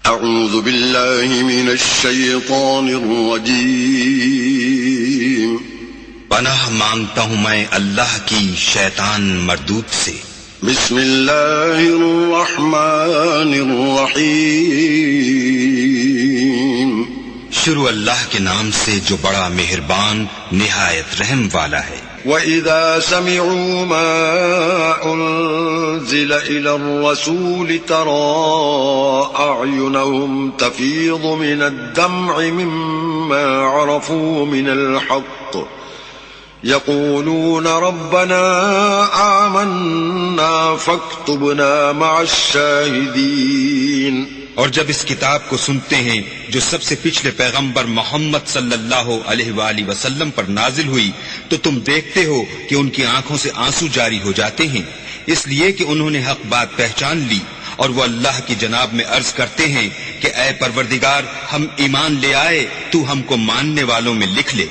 اعوذ باللہ من الشیطان الرجیم پناہ مانگتا ہوں میں اللہ کی شیطان مردود سے. بسم اللہ الرحمن الرحیم شروع اللہ کے نام سے جو بڑا مہربان نہایت رحم والا ہے. وَإِذَا سَمِعُوا مَا أُنزِلَ إِلَى الرَّسُولِ تَرَى أَعْيُنَهُمْ تَفِيضُ مِنَ الدَّمْعِ مِمَّا عَرَفُوا مِنَ الْحَقِّ يَقُولُونَ رَبَّنَا آمَنَّا فَاكْتُبْنَا مَعَ الشَّاهِدِينَ. اور جب اس کتاب کو سنتے ہیں جو سب سے پچھلے پیغمبر محمد صلی اللہ علیہ وآلہ وسلم پر نازل ہوئی تو تم دیکھتے ہو کہ ان کی آنکھوں سے آنسو جاری ہو جاتے ہیں، اس لیے کہ انہوں نے حق بات پہچان لی، اور وہ اللہ کی جناب میں عرض کرتے ہیں کہ اے پروردگار ہم ایمان لے آئے، تو ہم کو ماننے والوں میں لکھ لے.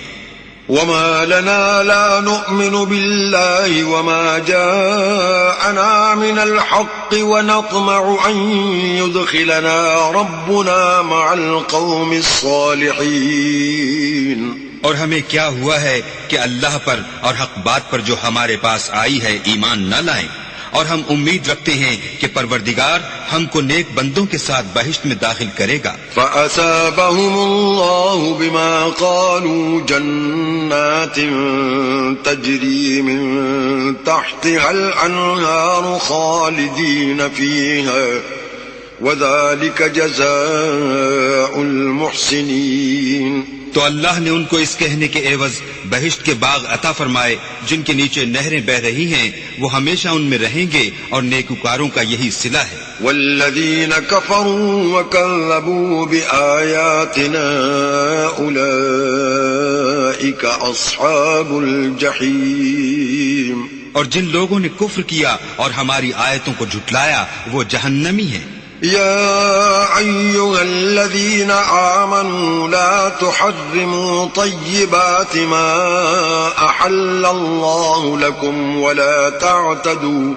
وما لنا لا نؤمن بالله وما جاءنا من الحق ونطمع أن يدخلنا ربنا مع القوم الصالحين. اور ہمیں کیا ہوا ہے کہ اللہ پر اور حق بات پر جو ہمارے پاس آئی ہے ایمان نہ لائیں، اور ہم امید رکھتے ہیں کہ پروردگار ہم کو نیک بندوں کے ساتھ بہشت میں داخل کرے گا. فَأَثَابَهُمُ اللَّهُ بِمَا قَالُوا جَنَّاتٍ تَجْرِي مِن تَحْتِهَا الْأَنْهَارُ خَالِدِينَ فِيهَا وَذَلِكَ جَزَاءُ الْمُحْسِنِينَ. تو اللہ نے ان کو اس کہنے کے عوض بہشت کے باغ عطا فرمائے جن کے نیچے نہریں بہ رہی ہیں، وہ ہمیشہ ان میں رہیں گے، اور نیکوکاروں کا یہی صلہ ہے. والذین کفروا وکذبوا بآیاتنا اولئک اصحاب الجحیم. اور جن لوگوں نے کفر کیا اور ہماری آیتوں کو جھٹلایا وہ جہنمی ہیں. يا أيها الذين آمنوا لا تحرموا طيبات ما أحل الله لكم ولا تعتدوا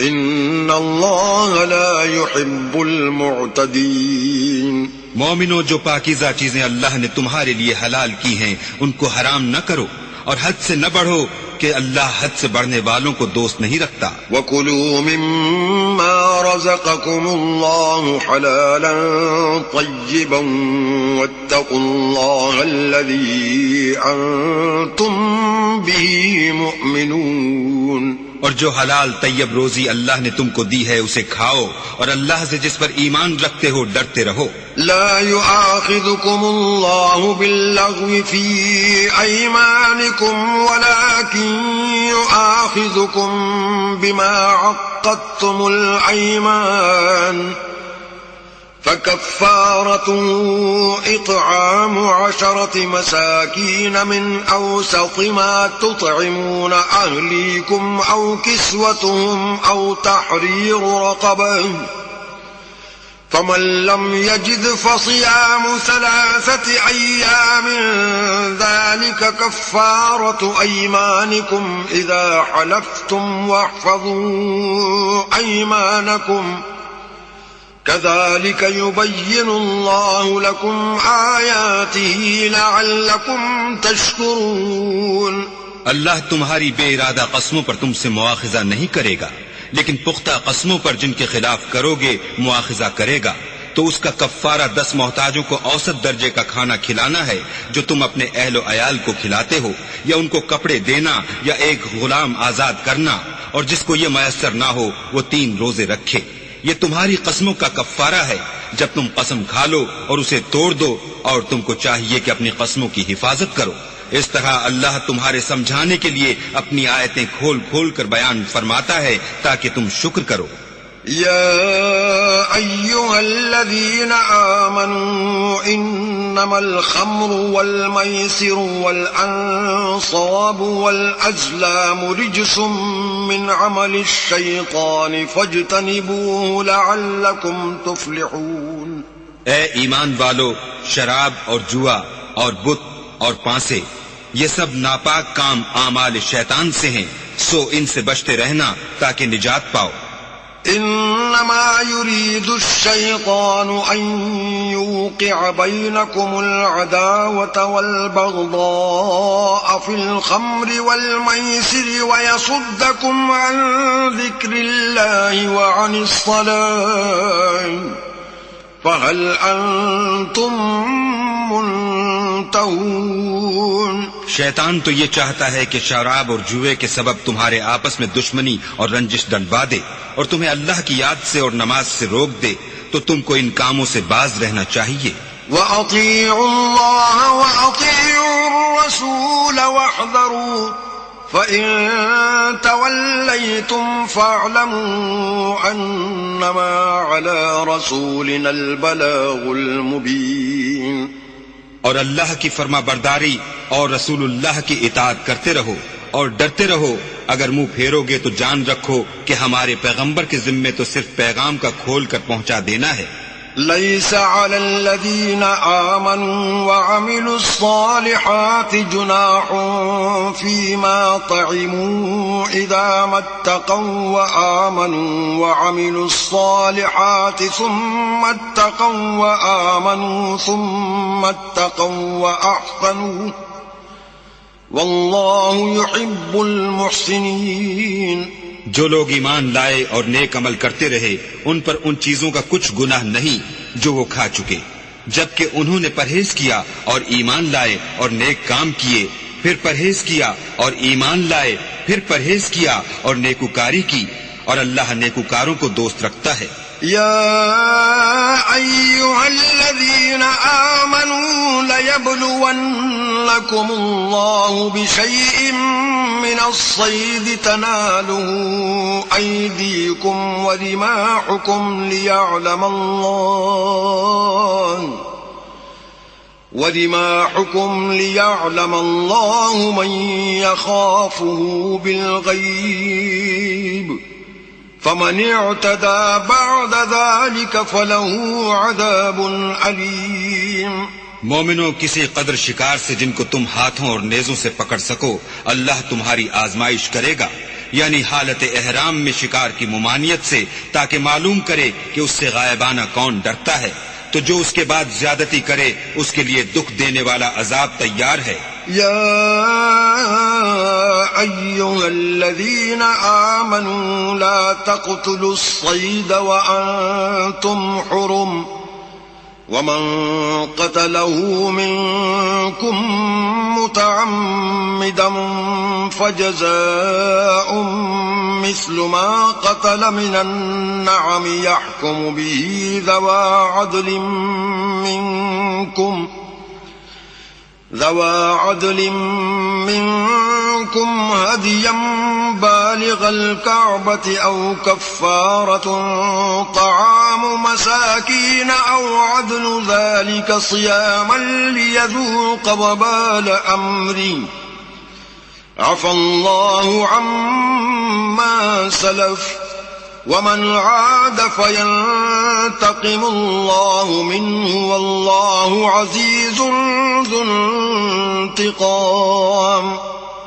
إن الله لا يحب المعتدين. مومنو، جو پاکیزہ چیزیں اللہ نے تمہارے لیے حلال کی ہیں ان کو حرام نہ کرو، اور حد سے نہ بڑھو کہ اللہ حد سے بڑھنے والوں کو دوست نہیں رکھتا. وَكُلُوا مِمَّا رَزَقَكُمُ اللَّهُ حَلَالًا طَيِّبًا وَاتَّقُوا اللَّهَ الَّذِي أَنتُم بِهِ مُؤْمِنُونَ. اور جو حلال طیب روزی اللہ نے تم کو دی ہے اسے کھاؤ، اور اللہ سے جس پر ایمان رکھتے ہو ڈرتے رہو. لا يؤاخذكم الله باللغو في أيمانكم ولكن يؤاخذكم بما عقدتم الأيمان فكفارته إطعام 10 مساكين من أوسط ما تطعمون أهليكم أو كسوتهم أو تحرير رقبة فمن لم يجد فصيام 3 أيام ذلك كفارة أيمانكم إذا حلفتم واحفظوا أيمانكم كذلك يبين الله لكم آياته لعلكم تشكرون. اللہ تمہاری بے ارادہ قسموں پر تم سے مواخذہ نہیں کرے گا، لیکن پختہ قسموں پر جن کے خلاف کرو گے مواخذہ کرے گا. تو اس کا کفارہ 10 محتاجوں کو اوسط درجے کا کھانا کھلانا ہے جو تم اپنے اہل و عیال کو کھلاتے ہو، یا ان کو کپڑے دینا یا ایک غلام آزاد کرنا، اور جس کو یہ میسر نہ ہو وہ 3 روزے رکھے. یہ تمہاری قسموں کا کفارہ ہے جب تم قسم کھا لو اور اسے توڑ دو، اور تم کو چاہیے کہ اپنی قسموں کی حفاظت کرو. اس طرح اللہ تمہارے سمجھانے کے لیے اپنی آیتیں کھول کھول کر بیان فرماتا ہے تاکہ تم شکر کرو. يا أيها الذين آمنوا إنما الخمر والميسر والأنصاب والأزلام رجس من عمل الشيطان فاجتنبوه لعلكم تفلحون. اے ایمان والو، شراب اور جوا اور بت اور پانسے یہ سب ناپاک کام اعمال شیطان سے ہیں، سو ان سے بچتے رہنا تاکہ نجات پاؤ. إنما يريد الشيطان أن يوقع بينكم العداوة والبغضاء في الخمر والميسر ويصدكم عن ذكر الله وعن الصلاة فهل أنتم منتهون؟ شیطان تو یہ چاہتا ہے کہ شراب اور جوئے کے سبب تمہارے آپس میں دشمنی اور رنجش ڈلوا دے اور تمہیں اللہ کی یاد سے اور نماز سے روک دے، تو تم کو ان کاموں سے باز رہنا چاہیے۔ وَأَطِيعُوا اللَّهَ وَأَطِيعُوا الرَّسُولَ وَاحْذَرُوا فَإِن تَوَلَّيْتُمْ فَاعْلَمُوا أَنَّمَا عَلَى رَسُولِنَا الْبَلَاغُ الْمُبِينُ۔ اور اللہ کی فرما برداری اور رسول اللہ کی اطاعت کرتے رہو اور ڈرتے رہو، اگر منہ پھیرو گے تو جان رکھو کہ ہمارے پیغمبر کے ذمے تو صرف پیغام کا کھول کر پہنچا دینا ہے۔ ليس على الذين آمنوا وعملوا الصالحات جناح فيما طعموا إذا ما اتقوا وآمنوا وعملوا الصالحات ثم اتقوا وآمنوا ثم اتقوا وأحسنوا والله يحب المحسنين۔ جو لوگ ایمان لائے اور نیک عمل کرتے رہے ان پر ان چیزوں کا کچھ گناہ نہیں جو وہ کھا چکے، جبکہ انہوں نے پرہیز کیا اور ایمان لائے اور نیک کام کیے، پھر پرہیز کیا اور ایمان لائے، پھر پرہیز کیا اور نیکوکاری کی، اور اللہ نیکوکاروں کو دوست رکھتا ہے۔ يا أيها الذين آمنوا ليبلونكم الله بشيء من الصيد تناله أيديكم ورماحكم ليعلم الله من يخافه بالغيب فمن اعتدى بعد ذلك فله عذاب علیم۔ مومنوں، کسی قدر شکار سے جن کو تم ہاتھوں اور نیزوں سے پکڑ سکو اللہ تمہاری آزمائش کرے گا، یعنی حالت احرام میں شکار کی ممانعت سے، تاکہ معلوم کرے کہ اس سے غائبانہ کون ڈرتا ہے، تو جو اس کے بعد زیادتی کرے اس کے لیے دکھ دینے والا عذاب تیار ہے۔ يا أيها الذين آمنوا لا تقتلوا الصيد وأنتم حرم ومن قتله منكم متعمدا فجزاء مثل ما قتل من النعم يحكم به ذوى عدل منكم هديا بالغ الكعبة أو كفارة طعام مساكين أو عدل ذلك صياما ليذوق وبال أمري عفى الله عما سلف ومن عاد فينتقم الله منه والله عزيز ذو انتقام۔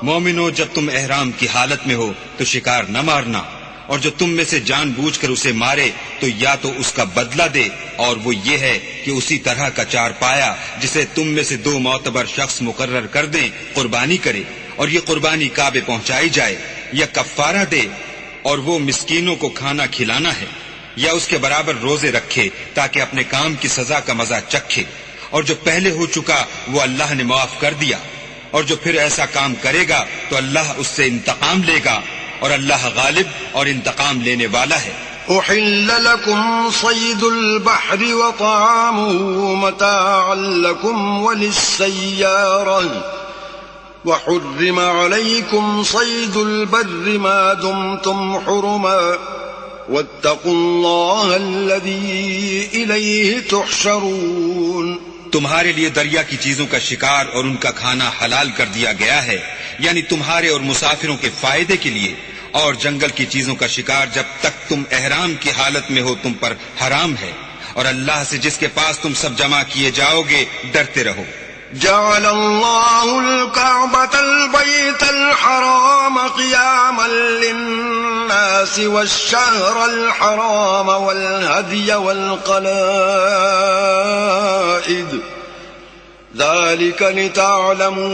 مومنو، جب تم احرام کی حالت میں ہو تو شکار نہ مارنا، اور جو تم میں سے جان بوجھ کر اسے مارے تو یا تو اس کا بدلہ دے، اور وہ یہ ہے کہ اسی طرح کا چار پایا جسے تم میں سے 2 معتبر شخص مقرر کر دیں قربانی کرے، اور یہ قربانی کعبے پہنچائی جائے، یا کفارہ دے اور وہ مسکینوں کو کھانا کھلانا ہے، یا اس کے برابر روزے رکھے تاکہ اپنے کام کی سزا کا مزہ چکھے، اور جو پہلے ہو چکا وہ اللہ نے معاف کر دیا، اور جو پھر ایسا کام کرے گا تو اللہ اس سے انتقام لے گا، اور اللہ غالب اور انتقام لینے والا ہے۔ أحل لكم صيد البحر وطعامه متاعا لكم وللسيارة وحرم عليكم صيد البر ما دمتم حرما واتقوا الله الذي إليه تحشرون۔ تمہارے لیے دریا کی چیزوں کا شکار اور ان کا کھانا حلال کر دیا گیا ہے، یعنی تمہارے اور مسافروں کے فائدے کے لیے، اور جنگل کی چیزوں کا شکار جب تک تم احرام کی حالت میں ہو تم پر حرام ہے، اور اللہ سے جس کے پاس تم سب جمع کیے جاؤ گے ڈرتے رہو۔ جعل الله الكعبة البيت الحرام قياما للناس والشهر الحرام والهدي والقلائد ذلك لتعلموا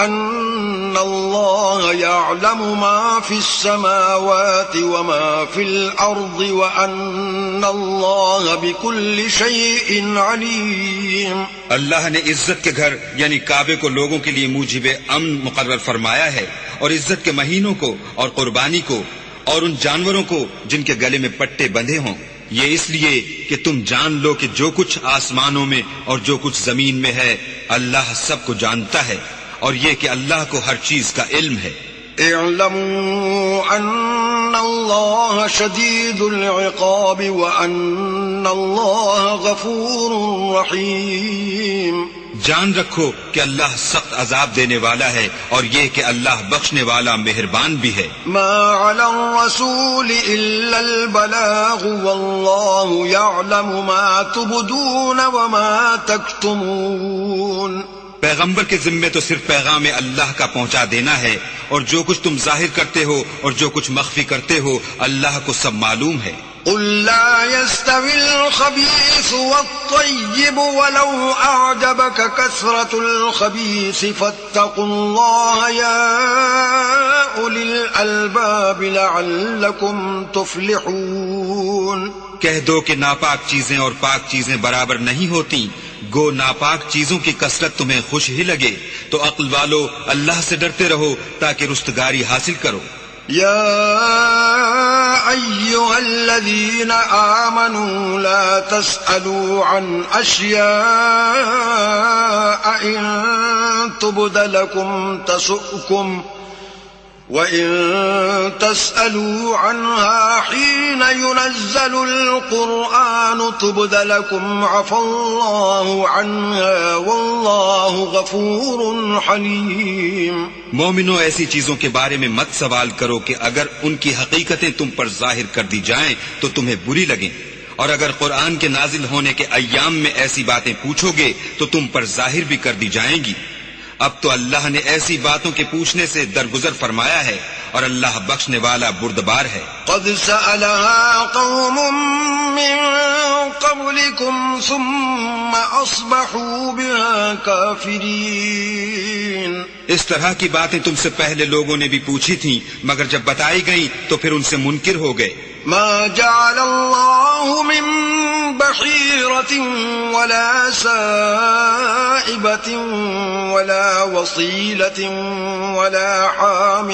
أن الله يعلم ما في السماوات وما في الأرض وأن الله بكل شيء عليم. اللہ نے عزت کے گھر یعنی کعبے کو لوگوں کے لیے موجب امن مقرر فرمایا ہے، اور عزت کے مہینوں کو اور قربانی کو اور ان جانوروں کو جن کے گلے میں پٹے بندھے ہوں، یہ اس لیے کہ تم جان لو کہ جو کچھ آسمانوں میں اور جو کچھ زمین میں ہے اللہ سب کو جانتا ہے، اور یہ کہ اللہ کو ہر چیز کا علم ہے. اعلموا ان اللہ شدید العقاب وان اللہ غفور رحیم. جان رکھو کہ اللہ سخت عذاب دینے والا ہے، اور یہ کہ اللہ بخشنے والا مہربان بھی ہے. ما علی الرسول الا البلاغ واللہ یعلم ما تبدون وما تکتمون. پیغمبر کے ذمے تو صرف پیغام اللہ کا پہنچا دینا ہے، اور جو کچھ تم ظاہر کرتے ہو اور جو کچھ مخفی کرتے ہو اللہ کو سب معلوم ہے. قل لا يستوي الخبيث والطيب ولو أعجبك كثرة الخبيث فاتقوا الله يا أولي الألباب لعلكم تفلحون. کہہ دو کہ ناپاک چیزیں اور پاک چیزیں برابر نہیں ہوتی، گو ناپاک چیزوں کی کثرت تمہیں خوش ہی لگے تو عقل والو اللہ سے ڈرتے رہو تاکہ رستگاری حاصل کرو. يا أيها الذين آمنوا لا تسألوا عن أشياء إن تبد لكم تسؤكم وإن تسألوا عنها حين ينزل القرآن تبد لكم عفى الله عنها والله غفور حليم. مومنو ایسی چیزوں کے بارے میں مت سوال کرو کہ اگر ان کی حقیقتیں تم پر ظاہر کر دی جائیں تو تمہیں بری لگیں، اور اگر قرآن کے نازل ہونے کے ایام میں ایسی باتیں پوچھو گے تو تم پر ظاہر بھی کر دی جائیں گی. اب تو اللہ نے ایسی باتوں کے پوچھنے سے درگزر فرمایا ہے، اور اللہ بخشنے والا بردبار ہے. قد سألها قوم من قبلكم ثم أصبحوا بها كافرين. اس طرح کی باتیں تم سے پہلے لوگوں نے بھی پوچھی تھیں، مگر جب بتائی گئیں تو پھر ان سے منکر ہو گئے. ما جعل الله من بحيرة ولا سائبة ولا وصيلة ولا حام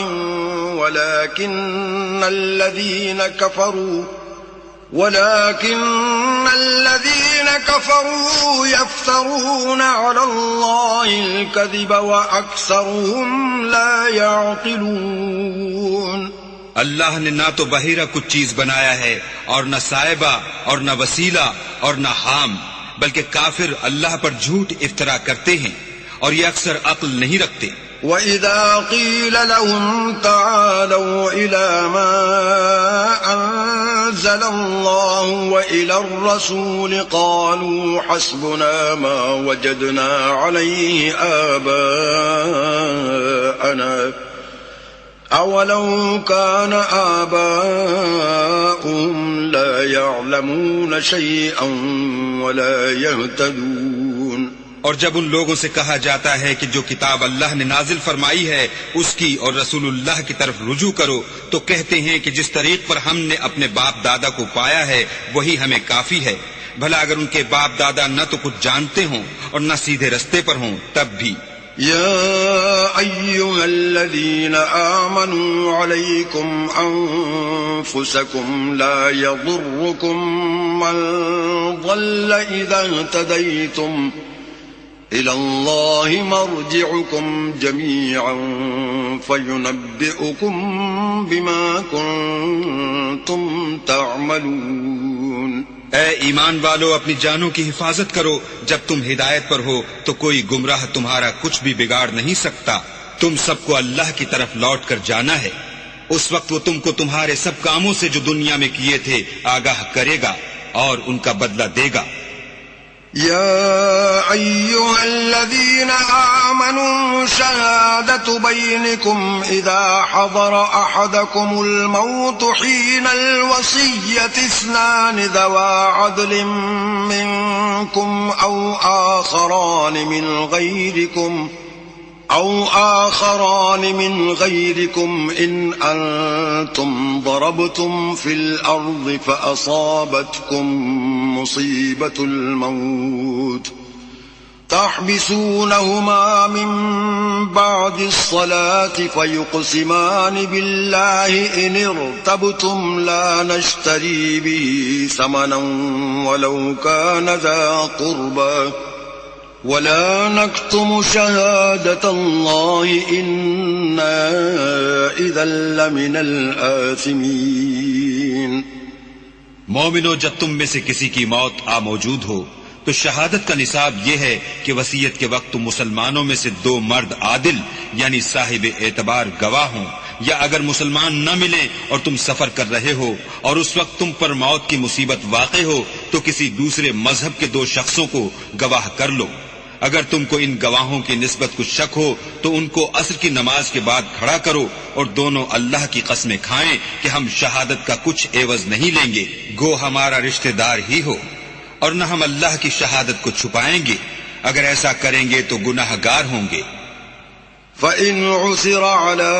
ولكن الذين كفروا يفترون على الله الكذب وأكثرهم لا يعقلون. اللہ نے نہ تو بحیرہ کچھ چیز بنایا ہے اور نہ صائبہ اور نہ وسیلہ اور نہ حام، بلکہ کافر اللہ پر جھوٹ افطرا کرتے ہیں اور یہ اکثر عقل نہیں رکھتے. وَإِذَا قِيلَ لَهُمْ تَعَالَوْا إِلَى مَا أَنزَلَ اللَّهُ وَإِلَى الرَّسُولِ قَالُوا حَسْبُنَا مَا وَجَدْنَا عَلَيْهِ آبَاءَنَا أَوَلَوْ كَانَ آبَاؤُهُمْ لَا يَعْلَمُونَ شَيْئًا وَلَا يَهْتَدُونَ. اور جب ان لوگوں سے کہا جاتا ہے کہ جو کتاب اللہ نے نازل فرمائی ہے اس کی اور رسول اللہ کی طرف رجوع کرو تو کہتے ہیں کہ جس طریق پر ہم نے اپنے باپ دادا کو پایا ہے وہی ہمیں کافی ہے. بھلا اگر ان کے باپ دادا نہ تو کچھ جانتے ہوں اور نہ سیدھے رستے پر ہوں تب بھی. يا أيها الذين آمنوا عليكم أنفسكم لا يضركم من ضل إذا اهتديتم إلى الله مرجعكم جميعا فينبئكم بما كنتم تعملون. اے ایمان والو اپنی جانوں کی حفاظت کرو، جب تم ہدایت پر ہو تو کوئی گمراہ تمہارا کچھ بھی بگاڑ نہیں سکتا. تم سب کو اللہ کی طرف لوٹ کر جانا ہے، اس وقت وہ تم کو تمہارے سب کاموں سے جو دنیا میں کیے تھے آگاہ کرے گا اور ان کا بدلہ دے گا. يا أيها الذين آمنوا شهادة بينكم إذا حضر أحدكم الموت حين الوصية اثنان ذوى عدل منكم أو آخران من غيركم إن أنتم ضربتم في الأرض فأصابتكم مصيبة الموت تحبسونهما من بعد الصلاة فيقسمان بالله إن ارتبتم لا نشتري به ثمنا ولو كان ذا قربى ولا نكتم شهادة الله إنا إذا لمن الآثمين. مومنو، جب تم میں سے کسی کی موت آ موجود ہو تو شہادت کا نصاب یہ ہے کہ وصیت کے وقت تم مسلمانوں میں سے 2 مرد عادل یعنی صاحب اعتبار گواہ ہوں، یا اگر مسلمان نہ ملیں اور تم سفر کر رہے ہو اور اس وقت تم پر موت کی مصیبت واقع ہو تو کسی دوسرے مذہب کے 2 شخصوں کو گواہ کر لو. اگر تم کو ان گواہوں کی نسبت کچھ شک ہو تو ان کو عصر کی نماز کے بعد کھڑا کرو اور دونوں اللہ کی قسمیں کھائیں کہ ہم شہادت کا کچھ عوض نہیں لیں گے، گو ہمارا رشتہ دار ہی ہو، اور نہ ہم اللہ کی شہادت کو چھپائیں گے. اگر ایسا کریں گے تو گناہ گار ہوں گے. فَإِنْ عُثِرَ عَلَىٰ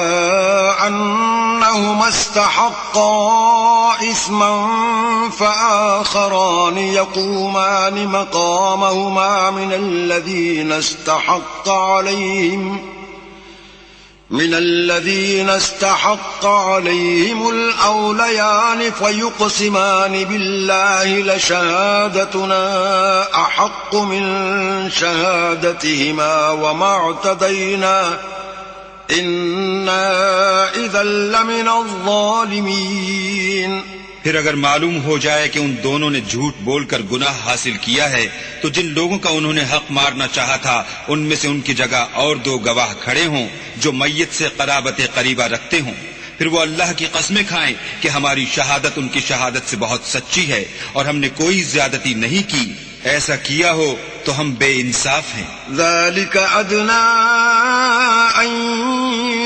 أَنَّهُمَا اسْتَحَقَّا إِثْمًا فَآخَرَانِ يَقُومَانِ مَقَامَهُمَا من الذين استحق عليهم الأوليان فيقسمان بالله لشهادتنا أحق من شهادتهما وما اعتدينا إنا إذا لمن الظالمين. پھر اگر معلوم ہو جائے کہ ان دونوں نے جھوٹ بول کر گناہ حاصل کیا ہے تو جن لوگوں کا انہوں نے حق مارنا چاہا تھا ان میں سے ان کی جگہ اور 2 گواہ کھڑے ہوں جو میت سے قرابت قریبہ رکھتے ہوں. پھر وہ اللہ کی قسمیں کھائیں کہ ہماری شہادت ان کی شہادت سے بہت سچی ہے اور ہم نے کوئی زیادتی نہیں کی. ایسا کیا ہو تو ہم بے انصاف ہیں. ذلك أدنى أن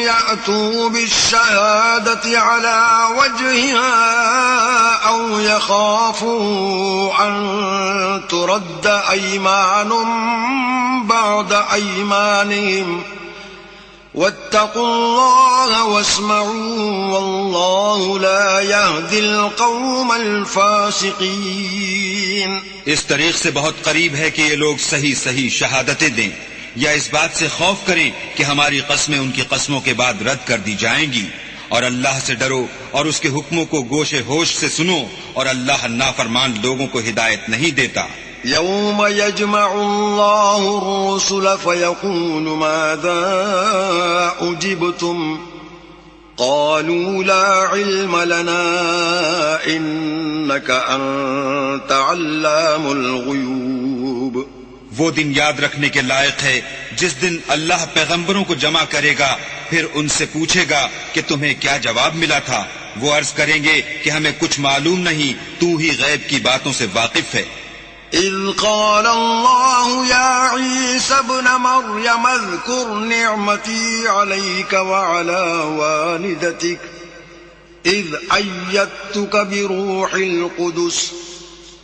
يأتوا بالشهادة على وجهها أو يخافوا أن ترد أيمان بعد أيمانهم واتقوا الله واسمعوا والله لا يهدي القوم الفاسقين. اس طریق سے بہت قریب ہے کہ یہ لوگ صحیح شہادتیں دیں یا اس بات سے خوف کریں کہ ہماری قسمیں ان کی قسموں کے بعد رد کر دی جائیں گی. اور اللہ سے ڈرو اور اس کے حکموں کو گوش ہوش سے سنو، اور اللہ نافرمان لوگوں کو ہدایت نہیں دیتا. يوم يجمع الله الرسل فيقول ماذا أجبتم قالوا لا علم لنا إنك أنت علام الغيوب. وہ دن یاد رکھنے کے لائق ہے جس دن اللہ پیغمبروں کو جمع کرے گا، پھر ان سے پوچھے گا کہ تمہیں کیا جواب ملا تھا. وہ عرض کریں گے کہ ہمیں کچھ معلوم نہیں، تو ہی غیب کی باتوں سے واقف ہے. إذ قال الله يا عيسى ابن مريم اذكر نعمتي عليك وعلى والدتك إذ أيدتك بروح القدس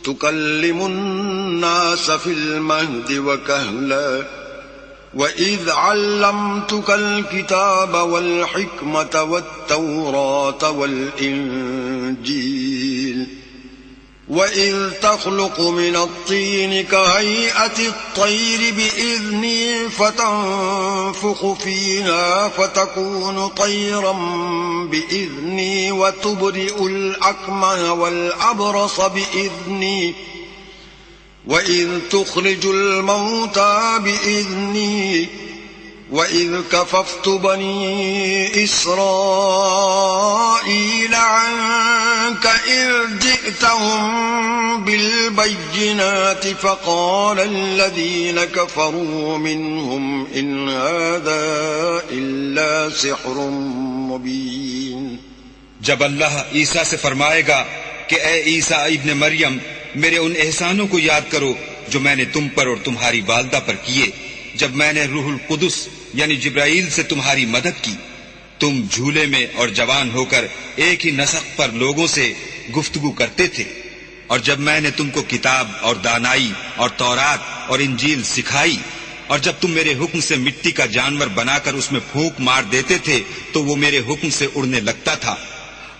تكلم الناس في المهد وكهلا وإذ علمتك الكتاب والحكمة والتوراة والإنجيل وَإِذْ تَخْلُقُ مِنَ الطِّينِ كَهَيْئَةِ الطَّيْرِ بِإِذْنِي فَتَنفُخُ فِيهَا فَتَكُونُ طَيْرًا بِإِذْنِي وَتُبْرِئُ الْأَكْمَهَ وَالْأَبْرَصَ بِإِذْنِي وَإِذْ تُخْرِجُ الْمَوْتَى بِإِذْنِي وَإِذْ كَفَفْتُ بَنِي إِسْرَائِيلَ عَنكَ إِذْ جِئْتَهُم بِالْبَيِّنَاتِ فَقَالَ الَّذِينَ كَفَرُوا مِنْهُمْ إِنْ هَذَا إِلَّا سِحْرٌ مُبِينٌ. جب اللہ عیسیٰ سے فرمائے گا کہ اے عیسیٰ ابن مریم، میرے ان احسانوں کو یاد کرو جو میں نے تم پر اور تمہاری والدہ پر کیے جب میں نے روح القدس یعنی جبرائیل سے تمہاری مدد کی. تم جھولے میں اور جوان ہو کر ایک ہی نسق پر لوگوں سے گفتگو کرتے تھے، اور جب میں نے تم کو کتاب اور دانائی اور تورات اور انجیل سکھائی، اور جب تم میرے حکم سے مٹی کا جانور بنا کر اس میں پھونک مار دیتے تھے تو وہ میرے حکم سے اڑنے لگتا تھا،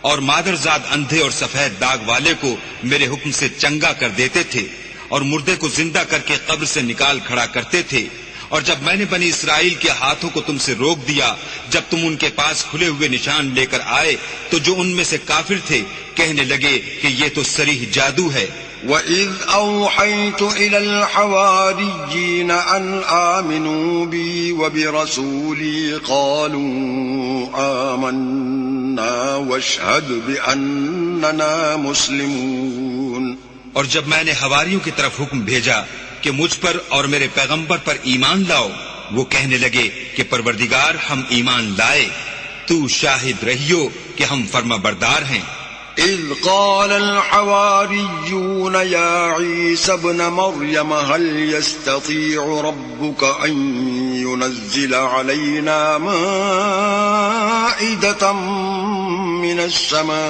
اور مادرزاد اندھے اور سفید داغ والے کو میرے حکم سے چنگا کر دیتے تھے، اور مردے کو زندہ کر کے قبر سے نکال کھڑا کرتے تھے. اور جب میں نے بنی اسرائیل کے ہاتھوں کو تم سے روک دیا جب تم ان کے پاس کھلے ہوئے نشان لے کر آئے تو جو ان میں سے کافر تھے کہنے لگے کہ یہ تو صریح جادو ہے. وَإِذْ أَوْحَيْتُ إِلَى الْحَوَارِيِّينَ أَنْ آمِنُوا بِي وَبِرَسُولِي قَالُوا آمَنَّا وَاشْهَدْ بِأَنَّنَا مُسْلِمُونَ. اور جب میں نے حواریوں کی طرف حکم بھیجا کہ مجھ پر اور میرے پیغمبر پر ایمان لاؤ، وہ کہنے لگے کہ پروردگار ہم ایمان لائے، تو شاہد رہیو کہ ہم فرما بردار ہیں. إذ قال الحواريون يا عيسى ابن مريم هل يستطيع ربك أن ينزل علينا مائدة من السماء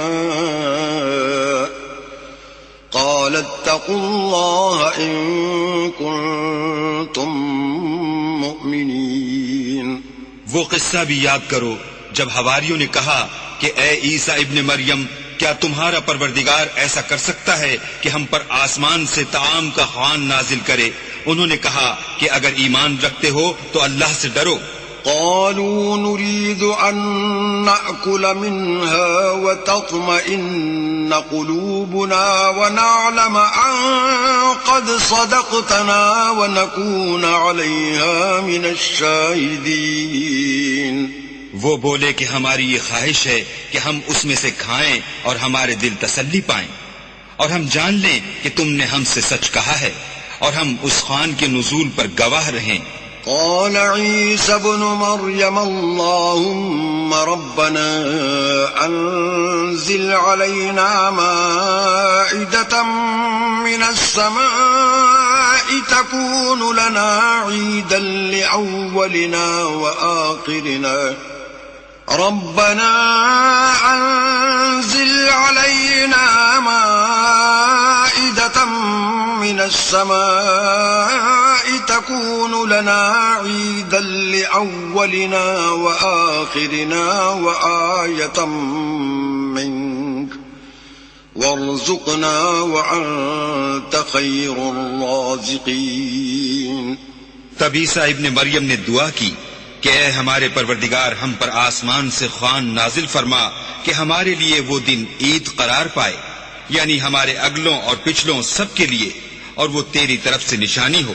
قال اتقوا الله إن كنتم مؤمنين. وہ قصہ بھی یاد کرو جب حواریوں نے کہا کہ اے عیسیٰ ابن مریم، کیا تمہارا پروردگار ایسا کر سکتا ہے کہ ہم پر آسمان سے طعام کا خوان نازل کرے؟ انہوں نے کہا کہ اگر ایمان رکھتے ہو تو اللہ سے ڈرو. قالوا نريد أن نأكل منها وتطمئن قلوبنا ونعلم أن قد صدقتنا ونكون عليها من الشاهدين. وہ بولے کہ ہماری یہ خواہش ہے کہ ہم اس میں سے کھائیں اور ہمارے دل تسلی پائیں، اور ہم جان لیں کہ تم نے ہم سے سچ کہا ہے، اور ہم اس خوان کے نزول پر گواہ رہیں. قال عيسى ابن مريم اللهم ربنا أنزل علينا مائدة من السماء تكون لنا عيدا لأولنا وآخرنا ربنا أنزل علينا مائدة من السماء تكون لنا عيدا لأولنا وآخرنا وآية منك وارزقنا وأنت خير الرازقين. تب عیسیٰ ابن مریم نے دعا کی کہ اے ہمارے پروردگار، ہم پر آسمان سے خوان نازل فرما کہ ہمارے لیے وہ دن عید قرار پائے، یعنی ہمارے اگلوں اور پچھلوں سب کے لیے، اور وہ تیری طرف سے نشانی ہو،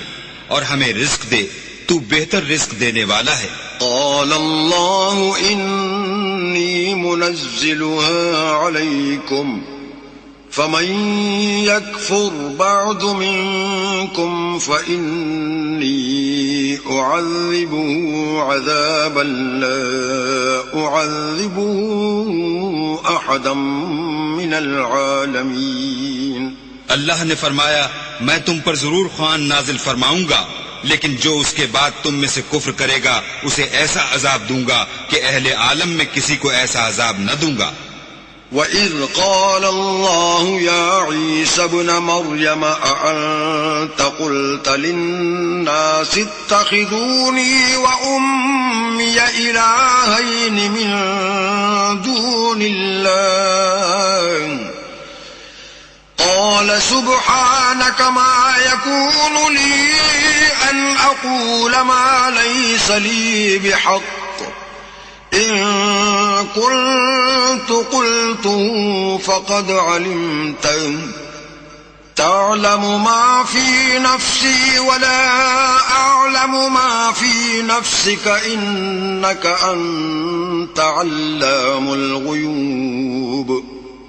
اور ہمیں رزق دے، تو بہتر رزق دینے والا ہے. قال الله إني منزلها عليكم فمن يكفر بعد منكم فإني أعذبه عذابا لا أعذبه أحدا من العالمين. اللہ نے فرمایا میں تم پر ضرور خوان نازل فرماؤں گا، لیکن جو اس کے بعد تم میں سے کفر کرے گا اسے ایسا عذاب دوں گا کہ اہل عالم میں کسی کو ایسا عذاب نہ دوں گا. وَإِذْ قَالَ اللَّهُ يَا عِيسَى ابْنَ مَرْيَمَ أَأَنْتَ قُلْتَ لِلنَّاسِ اتَّخِذُونِي وَأُمِّيَ إِلَٰهَيْنِ مِن دُونِ اللَّهِ قال سبحانك ما يكون لي أن أقول ما ليس لي بحق إن كنت قلته فقد علمته تعلم ما في نفسي ولا أعلم ما في نفسك إنك أنت علام الغيوب.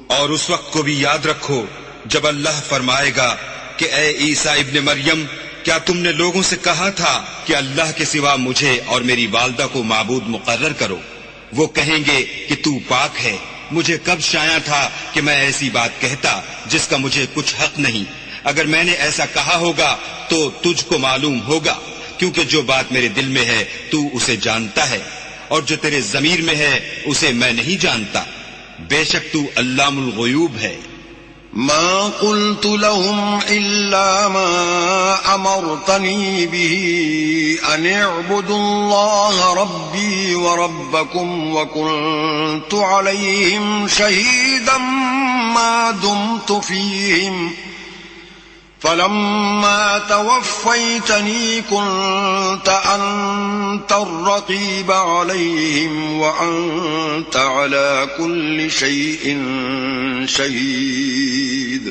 اور اس وقت کو بھی یاد رکھو جب اللہ فرمائے گا کہ اے عیسیٰ ابن مریم، کیا تم نے لوگوں سے کہا تھا کہ اللہ کے سوا مجھے اور میری والدہ کو معبود مقرر کرو؟ وہ کہیں گے کہ تو پاک ہے، مجھے کب شایع تھا کہ میں ایسی بات کہتا جس کا مجھے کچھ حق نہیں. اگر میں نے ایسا کہا ہوگا تو تجھ کو معلوم ہوگا، کیونکہ جو بات میرے دل میں ہے تو اسے جانتا ہے، اور جو تیرے ضمیر میں ہے اسے میں نہیں جانتا۔ بے شک تو علام الغیوب ہے۔ ما قلت لهم إلا ما أمرتني به أن اعبدوا الله ربي وربكم وكنت عليهم شهيدا ما دمت فيهم فلما توفيتني كنت أنت الرقيب عليهم وأنت على كل شيء شهيد۔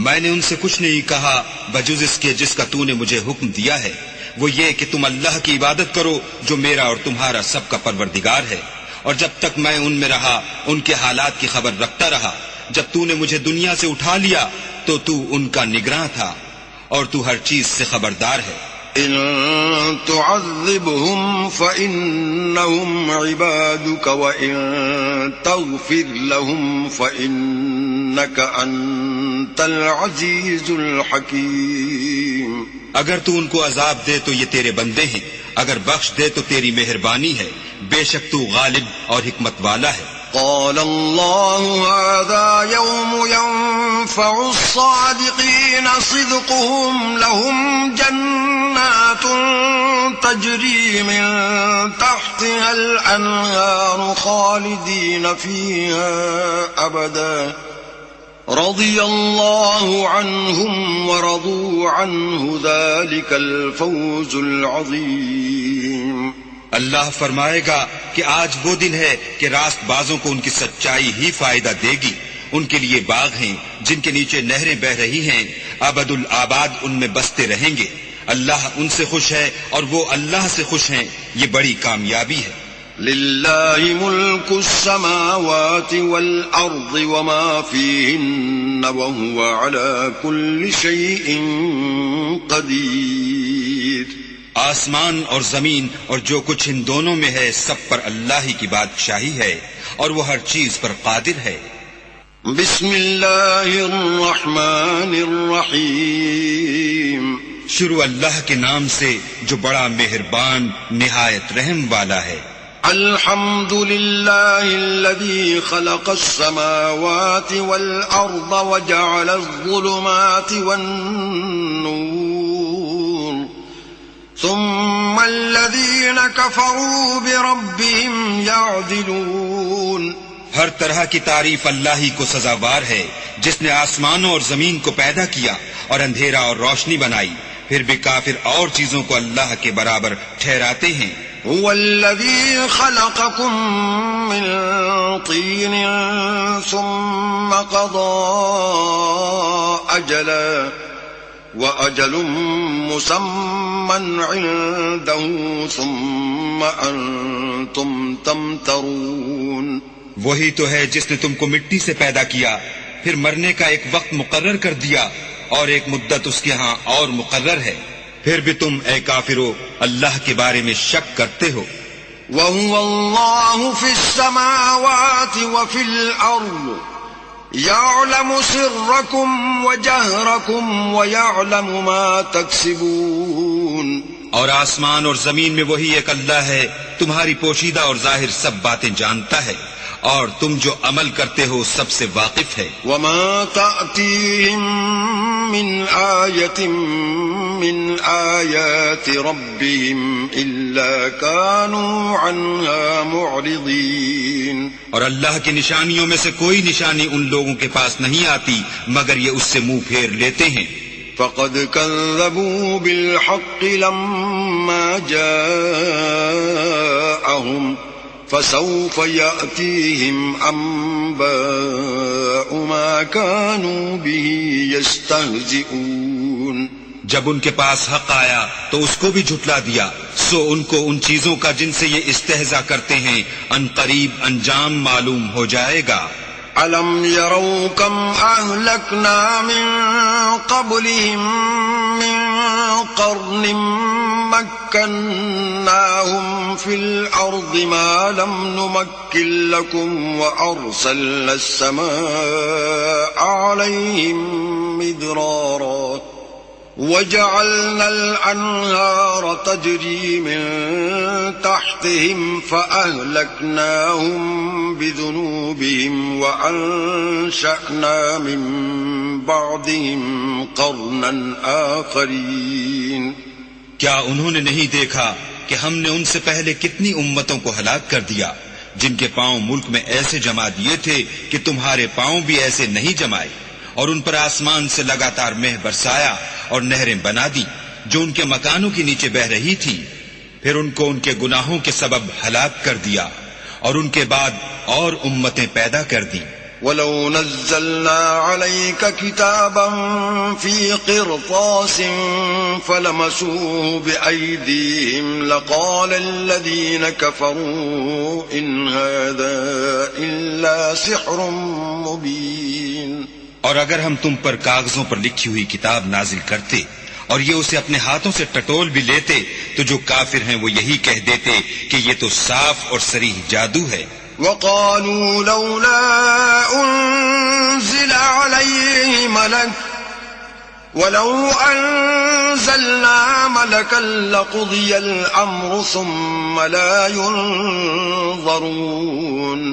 میں نے ان سے کچھ نہیں کہا بجز اس کے جس کا تو نے مجھے حکم دیا ہے، وہ یہ کہ تم اللہ کی عبادت کرو جو میرا اور تمہارا سب کا پروردگار ہے، اور جب تک میں ان میں رہا ان کے حالات کی خبر رکھتا رہا۔ جب تو نے مجھے دنیا سے اٹھا لیا تو تو ان کا نگراں تھا، اور تو ہر چیز سے خبردار ہے۔ إن تعذبهم فإنهم عبادك وإن تغفر لهم فإنك أنت العزيز الحكيم۔ اگر تو ان کو عذاب دے تو یہ تیرے بندے ہیں، اگر بخش دے تو تیری مہربانی ہے، بے شک تو غالب اور حکمت والا ہے۔ قال الله هذا يوم ينفع الصادقين صدقهم لهم جنات تجري من تحتها الأنهار خالدين فيها أبدا رضي الله عنهم ورضوا عنه ذلك الفوز العظيم۔ اللہ فرمائے گا کہ آج وہ دن ہے کہ راست بازوں کو ان کی سچائی ہی فائدہ دے گی۔ ان کے لیے باغ ہیں جن کے نیچے نہریں بہ رہی ہیں، ابد الآباد ان میں بستے رہیں گے۔ اللہ ان سے خوش ہے اور وہ اللہ سے خوش ہیں، یہ بڑی کامیابی ہے۔ للہ ملک السماوات والارض وما فیہن وهو على كل شيء قدیر۔ آسمان اور زمین اور جو کچھ ان دونوں میں ہے سب پر اللہ ہی کی بادشاہی ہے، اور وہ ہر چیز پر قادر ہے۔ بسم اللہ الرحمن الرحیم۔ شروع اللہ کے نام سے جو بڑا مہربان نہایت رحم والا ہے۔ الحمد للہ الذی خلق السماوات والارض وجعل الظلمات والنور ثم الذین كفروا بربهم يعدلون۔ ہر طرح کی تعریف اللہ ہی کو سزاوار ہے، جس نے آسمانوں اور زمین کو پیدا کیا اور اندھیرا اور روشنی بنائی، پھر بھی کافر اور چیزوں کو اللہ کے برابر ٹھہراتے ہیں۔ هو الذي خلقكم من طين ثم قضى أجلا وأجل مسمى عنده ثم أنتم تمترون۔ وہی تو ہے جس نے تم کو مٹی سے پیدا کیا، پھر مرنے کا ایک وقت مقرر کر دیا اور ایک مدت اس کے ہاں اور مقرر ہے، پھر بھی تم اے کافرو اللہ کے بارے میں شک کرتے ہو۔ وَهُوَ اللَّهُ فِي السَّمَاوَاتِ وَفِي الْأَرْضِ يَعْلَمُ سِرَّكُمْ وَجَهْرَكُمْ وَيَعْلَمُ مَا تَكْسِبُونَ۔ اور آسمان اور زمین میں وہی ایک اللہ ہے، تمہاری پوشیدہ اور ظاہر سب باتیں جانتا ہے، اور تم جو عمل کرتے ہو سب سے واقف ہے۔ وَمَا تَأْتِيهِم مِّنْ آيَةٍ مِّنْ آيَاتِ رَبِّهِمْ إِلَّا كَانُوا عَنْهَا مُعْرِضِينَ۔ اور اللہ کی نشانیوں میں سے کوئی نشانی ان لوگوں کے پاس نہیں آتی مگر یہ اس سے منہ پھیر لیتے ہیں۔ فَقَدْ كَذَّبُوا بِالْحَقِّ لَمَّا جَاءَهُمْ فَسَوْفَ يَأْتِيهِمْ أَنبَاءُ مَا كَانُوا بِهِ يَسْتَهْزِئُونَ۔ جب ان کے پاس حق آیا تو اس کو بھی جھٹلا دیا، سو ان کو ان چیزوں کا جن سے یہ استہزاء کرتے ہیں ان قریب انجام معلوم ہو جائے گا۔ أَلَمْ يَرَوْا كَمْ أَهْلَكْنَا مِنْ قَبْلِهِمْ مِنْ قَرْنٍ مَكَّنَّاهُمْ فِي الْأَرْضِ مَا لَمْ نُمَكِّنْ لَكُمْ وَأَرْسَلْنَا السَّمَاءَ عَلَيْهِمْ مدرارا وجعلنا الأنهار تجري من تحتهم فأهلكناهم بذنوبهم وأنشأنا من بعدهم قرنا آخرين کیا انہوں نے نہیں دیکھا کہ ہم نے ان سے پہلے کتنی امتوں کو ہلاک کر دیا جن کے پاؤں ملک میں ایسے جما دیے تھے کہ تمہارے پاؤں بھی ایسے نہیں جمائے، اور ان پر آسمان سے لگاتار مہ برسایا اور نہریں بنا دی جو ان کے مکانوں کے نیچے بہ رہی تھی، پھر ان کو ان کے گناہوں کے سبب ہلاک کر دیا اور ان کے بعد اور امتیں پیدا کر دیں۔ وَلَوْ نَزَّلْنَا عَلَيْكَ كِتَابًا فِي قِرْطَاسٍ فَلَمَسُوهُ بِأَيْدِيهِمْ لَقَالَ الَّذِينَ كَفَرُوا إِنْ هَذَا إِلَّا سِحْرٌ مُبِينٌ۔ اور اگر ہم تم پر کاغذوں پر لکھی ہوئی کتاب نازل کرتے اور یہ اسے اپنے ہاتھوں سے ٹٹول بھی لیتے تو جو کافر ہیں وہ یہی کہہ دیتے کہ یہ تو صاف اور صریح جادو ہے۔ وَقَالُوا لَوْلَا أُنزِلَ عَلَيْهِ مَلَكٌ وَلَوْ أَنزَلْنَا مَلَكًا لَقُضِيَ الْأَمْرُ ثُمَّ لَا يُنظَرُونَ۔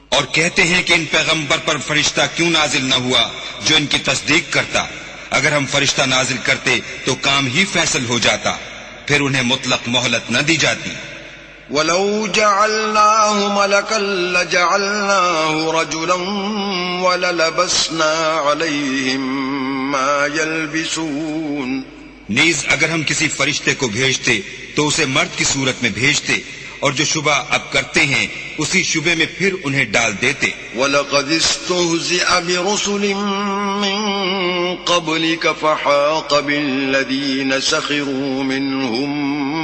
اور کہتے ہیں کہ ان پیغمبر پر فرشتہ کیوں نازل نہ ہوا جو ان کی تصدیق کرتا، اگر ہم فرشتہ نازل کرتے تو کام ہی فیصل ہو جاتا، پھر انہیں مطلق مہلت نہ دی جاتی۔ وَلَوْ جَعَلْنَاهُ مَلَكًا لَجَعَلْنَاهُ رَجُلًا وَلَلَبَسْنَا عَلَيْهِمْ مَا يَلْبِسُونَ۔ نیز اگر ہم کسی فرشتے کو بھیجتے تو اسے مرد کی صورت میں بھیجتے اور جو شبہ اب کرتے ہیں اسی شبے میں پھر انہیں ڈال دیتے۔ وَلَقَدِ اسْتُهْزِئَ بِرُسُلٍ مِّن قَبْلِكَ فَحَاقَ بِالَّذِينَ سَخِرُوا مِنْهُمْ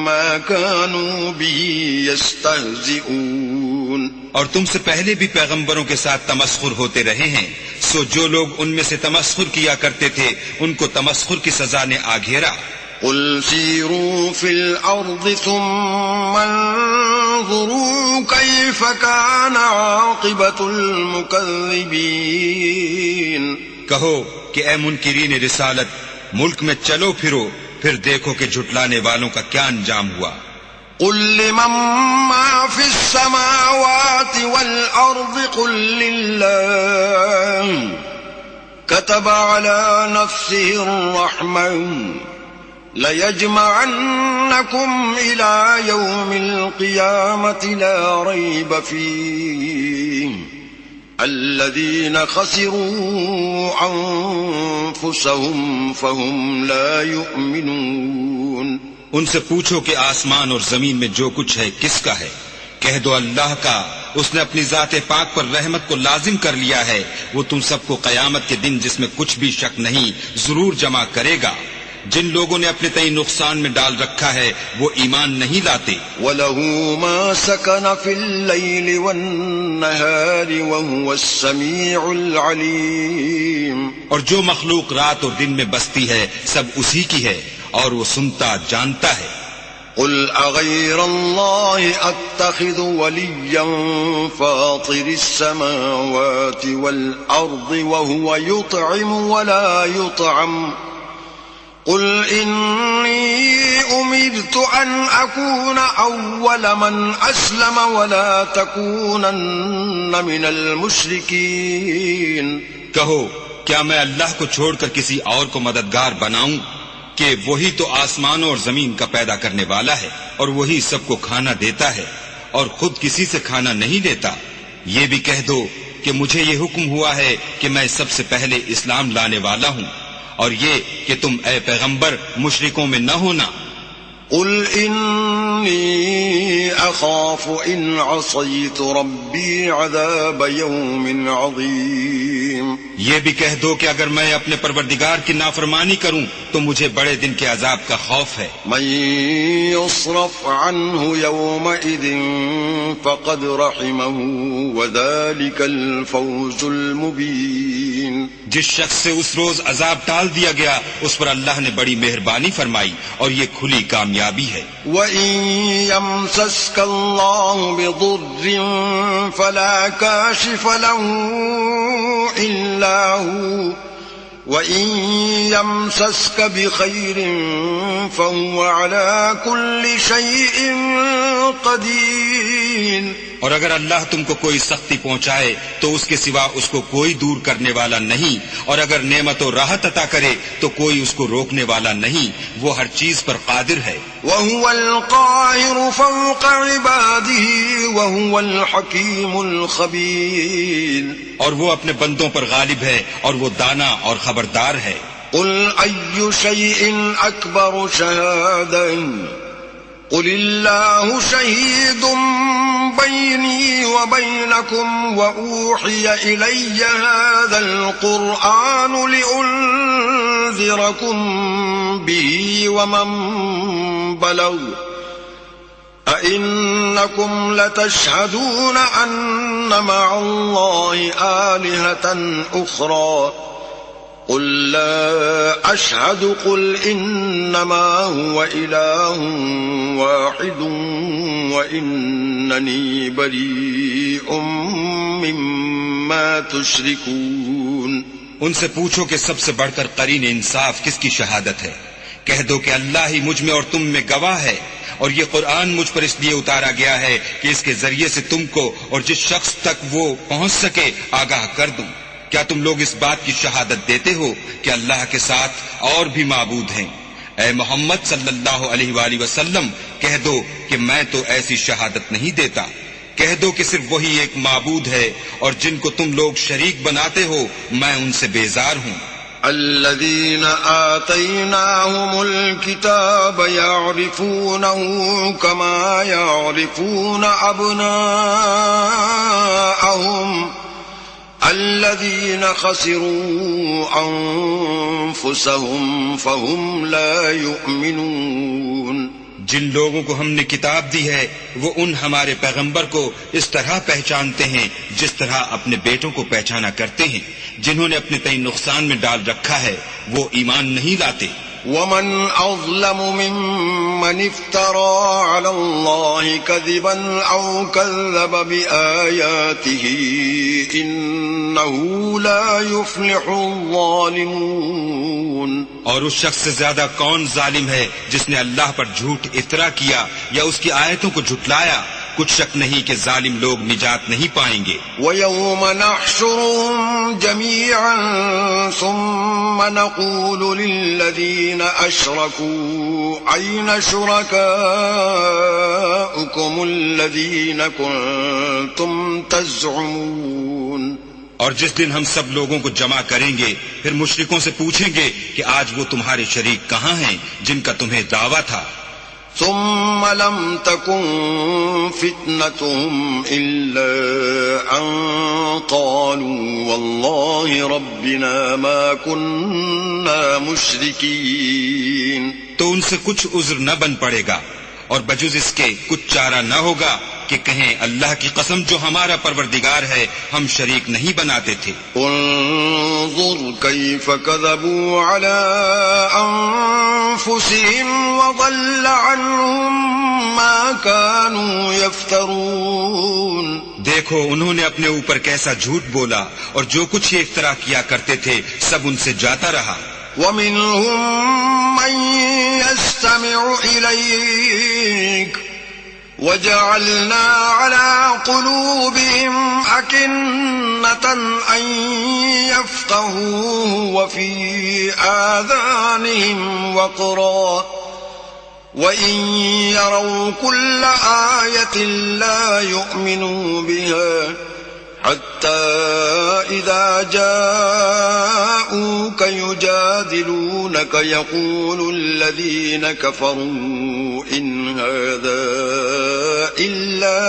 مَا كَانُوا بِهِ يَسْتَهْزِئُونَ۔ اور تم سے پہلے بھی پیغمبروں کے ساتھ تمسخر ہوتے رہے ہیں، سو جو لوگ ان میں سے تمسخر کیا کرتے تھے ان کو تمسخر کی سزا نے آ گھیرا۔ قُلْ سِيرُوا فِي الْأَرْضِ ثُمَّ انظُرُوا كَيْفَ كَانَ عَاقِبَةُ الْمُكَذِّبِينَ۔ کہو کہ اے منکرین رسالت، ملک میں چلو پھرو، پھر دیکھو کہ جھٹلانے والوں کا کیا انجام ہوا۔ قُل لِّمَن مَّا فِي السَّمَاوَاتِ وَالْأَرْضِ قُل لِّلَّهِ كَتَبَ عَلَى نَفْسِهِ الرَّحْمَةَ لَيَجْمَعَنَّكُمْ إِلَى يَوْمِ الْقِيَامَةِ لَا رَيْبَ فِيهِ الَّذِينَ خَسِرُوا أَنفُسَهُمْ فَهُمْ لَا يُؤْمِنُونَ۔ ان سے پوچھو کہ آسمان اور زمین میں جو کچھ ہے کس کا ہے، کہہ دو اللہ کا، اس نے اپنی ذات پاک پر رحمت کو لازم کر لیا ہے، وہ تم سب کو قیامت کے دن جس میں کچھ بھی شک نہیں ضرور جمع کرے گا۔ جن لوگوں نے اپنے تئیں نقصان میں ڈال رکھا ہے وہ ایمان نہیں لاتے۔ وَلَهُ مَا سَكَنَ فِي اللَّيْلِ وَالنَّهَارِ وَهُوَ السَّمِيعُ الْعَلِيمُ۔ اور جو مخلوق رات اور دن میں بستی ہے سب اسی کی ہے اور وہ سنتا جانتا ہے۔ قُلْ أَغَيْرَ اللَّهِ أَتَّخِذُ وَلِيًّا فَاطِرِ السَّمَاوَاتِ وَالْأَرْضِ وَهُوَ يُطْعِمُ وَلَا يُطْعَمُ قُلْ إِنِّي أُمِرْتُ أَنْ أَكُونَ أَوَّلَ مَنْ أَسْلَمَ وَلَا تَكُونَنَّ مِنَ الْمُشْرِكِينَ۔ کہو کیا میں اللہ کو چھوڑ کر کسی اور کو مددگار بناؤں کہ وہی تو آسمانوں اور زمین کا پیدا کرنے والا ہے اور وہی سب کو کھانا دیتا ہے اور خود کسی سے کھانا نہیں لیتا۔ یہ بھی کہہ دو کہ مجھے یہ حکم ہوا ہے کہ میں سب سے پہلے اسلام لانے والا ہوں، اور یہ کہ تم اے پیغمبر مشرکوں میں نہ ہونا۔ قُلْ إِنِّي أَخَافُ إِنْ عَصَيْتُ رَبِّي عَذَابَ يَوْمٍ عَظِيمٍ۔ یہ بھی کہہ دو کہ اگر میں اپنے پروردگار کی نافرمانی کروں تو مجھے بڑے دن کے عذاب کا خوف ہے۔ مَن يُصْرَفْ عَنْهُ يَوْمَئِذٍ فَقَدْ رَحِمَهُ وَذَلِكَ الْفَوْزُ الْمُبِينُ۔ جس شخص سے اس روز عذاب ٹال دیا گیا اس پر اللہ نے بڑی مہربانی فرمائی اور یہ کھلی کامیابی ہے۔ وَإِن يَمْسَسْكَ اللَّهُ بِضُرٍّ فَلَا كَاشِفَ لَهُ إِلَّا هُوَ وَإِن يَمْسَسْكَ بِخَيْرٍ فَهُوَ عَلَى كُلِّ شَيْءٍ قَدِيرٌ اور اگر اللہ تم کو کوئی سختی پہنچائے تو اس کے سوا اس کو کوئی دور کرنے والا نہیں، اور اگر نعمت و راحت عطا کرے تو کوئی اس کو روکنے والا نہیں، وہ ہر چیز پر قادر ہے۔ وَهُوَ الْقَاهِرُ فَوْقَ عِبَادِهِ وَهُوَ الْحَكِيمُ الْخَبِيرُ اور وہ اپنے بندوں پر غالب ہے اور وہ دانا اور خبردار ہے۔ قُلْ أَيُّ شَيْءٍ أَكْبَرُ شَهَادَةً قُلِ اللَّهُ شَهِيدٌ بَيْنِي وَبَيْنَكُمْ وَأُوحِيَ إِلَيَّ هَذَا الْقُرْآنُ لِأُنذِرَكُمْ بِهِ وَمَنْ بَلَغَ أَإِنَّكُمْ لَتَشْهَدُونَ أَنَّ مَعَ اللَّهِ آلِهَةً أُخْرَى قُلْ لَا أَشْهَدُ قُلْ إِنَّمَا هُوَ إِلَٰهٌ وَاحِدٌ وَإِنَّنِي بَرِيءٌ مِّمَّا تُشْرِكُونَ ان سے پوچھو کہ سب سے بڑھ کر قرین انصاف کس کی شہادت ہے؟ کہہ دو کہ اللہ ہی مجھ میں اور تم میں گواہ ہے، اور یہ قرآن مجھ پر اس لیے اتارا گیا ہے کہ اس کے ذریعے سے تم کو اور جس شخص تک وہ پہنچ سکے آگاہ کر دوں۔ کیا تم لوگ اس بات کی شہادت دیتے ہو کہ اللہ کے ساتھ اور بھی معبود ہیں؟ اے محمد صلی اللہ علیہ وآلہ وسلم کہہ دو کہ میں تو ایسی شہادت نہیں دیتا، کہہ دو کہ صرف وہی ایک معبود ہے، اور جن کو تم لوگ شریک بناتے ہو میں ان سے بیزار ہوں۔ الذين آتيناهم الكتاب يعرفونه كما يعرفون أبناءهم الذين خسروا أنفسهم فهم لا يؤمنون۔ جن لوگوں کو ہم نے کتاب دی ہے وہ ان ہمارے پیغمبر کو اس طرح پہچانتے ہیں جس طرح اپنے بیٹوں کو پہچانا کرتے ہیں، جنہوں نے اپنے تئیں نقصان میں ڈال رکھا ہے وہ ایمان نہیں لاتے۔ وَمَنْ أَظْلَمُ مِمَّنِ افْتَرَىٰ عَلَى اللَّهِ كَذِبًا أَوْ كَذَّبَ بِآيَاتِهِ إِنَّهُ لَا يُفْلِحُ الظَّالِمُونَ۔ اور اس شخص سے زیادہ کون ظالم ہے جس نے اللہ پر جھوٹ افطرا کیا یا اس کی آیتوں کو جھٹلایا؟ کچھ شک نہیں کہ ظالم لوگ نجات نہیں پائیں گے۔ وَيَوْمَ نَحْشُرُهُمْ جَمِيعًا ثُمَّ نَقُولُ لِلَّذِينَ أَشْرَكُوا أَيْنَ شُرَكَاؤُكُمُ الَّذِينَ كُنتُمْ تَزْعُمُونَ۔ اور جس دن ہم سب لوگوں کو جمع کریں گے پھر مشرکوں سے پوچھیں گے کہ آج وہ تمہارے شریک کہاں ہیں جن کا تمہیں دعویٰ تھا؟ ثم لم تكن فتنتهم إلا أن قالوا والله ربنا ما كنا مشركين۔ تو ان سے کچھ عذر نہ بن پڑے گا اور بجز اس کے کچھ چارہ نہ ہوگا کہ کہیں اللہ کی قسم جو ہمارا پروردگار ہے ہم شریک نہیں بناتے تھے۔ انظر كيف كذبوا على أنفسهم وضل عنهم ما كانوا يفترون۔ دیکھو انہوں نے اپنے اوپر کیسا جھوٹ بولا اور جو کچھ یہ افترا کیا کرتے تھے سب ان سے جاتا رہا۔ وَمِنْهُمْ مَنْ يَسْتَمِعُ إِلَيْكَ وَجَعَلْنَا عَلَى قُلُوبِهِمْ أَكِنَّةً أَنْ يَفْقَهُوهُ وَفِي آذَانِهِمْ وَقْرًا وَإِنْ يَرَوْا كُلَّ آيَةٍ لَا يُؤْمِنُوا بِهَا حتى إذا جاءوك يجادلونك يقول الذين كفروا إن هذا إلا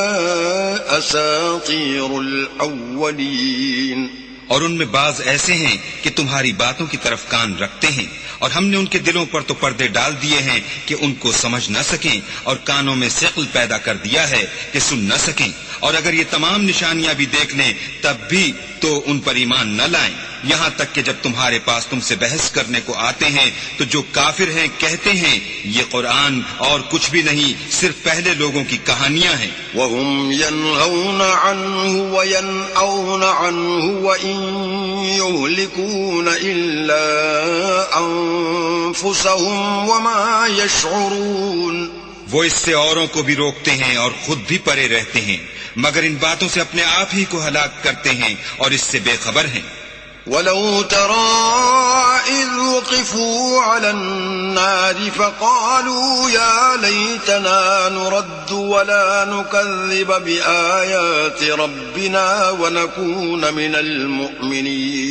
أساطير الأولين۔ اور ان میں بعض ایسے ہیں کہ تمہاری باتوں کی طرف کان رکھتے ہیں اور ہم نے ان کے دلوں پر تو پردے ڈال دیے ہیں کہ ان کو سمجھ نہ سکیں، اور کانوں میں ثقل پیدا کر دیا ہے کہ سن نہ سکیں، اور اگر یہ تمام نشانیاں بھی دیکھ لیں تب بھی تو ان پر ایمان نہ لائیں۔ یہاں تک کہ جب تمہارے پاس تم سے بحث کرنے کو آتے ہیں تو جو کافر ہیں کہتے ہیں یہ قرآن اور کچھ بھی نہیں صرف پہلے لوگوں کی کہانیاں ہیں. وهم ينهون عنه وينأون عنه وإن يهلكون إلا أنفسهم وما يشعرون. وہ اس سے اوروں کو بھی روکتے ہیں اور خود بھی پرے رہتے ہیں مگر ان باتوں سے اپنے آپ ہی کو ہلاک کرتے ہیں اور اس سے بے خبر ہیں. وَلَوْ تَرَىٰ إِذْ وُقِفُوا عَلَى النَّارِ فَقَالُوا يَا لَيْتَنَا نُرَدُّ وَلَا نُكَذِّبَ بِآيَاتِ رَبِّنَا وَنَكُونَ مِنَ الْمُؤْمِنِينَ.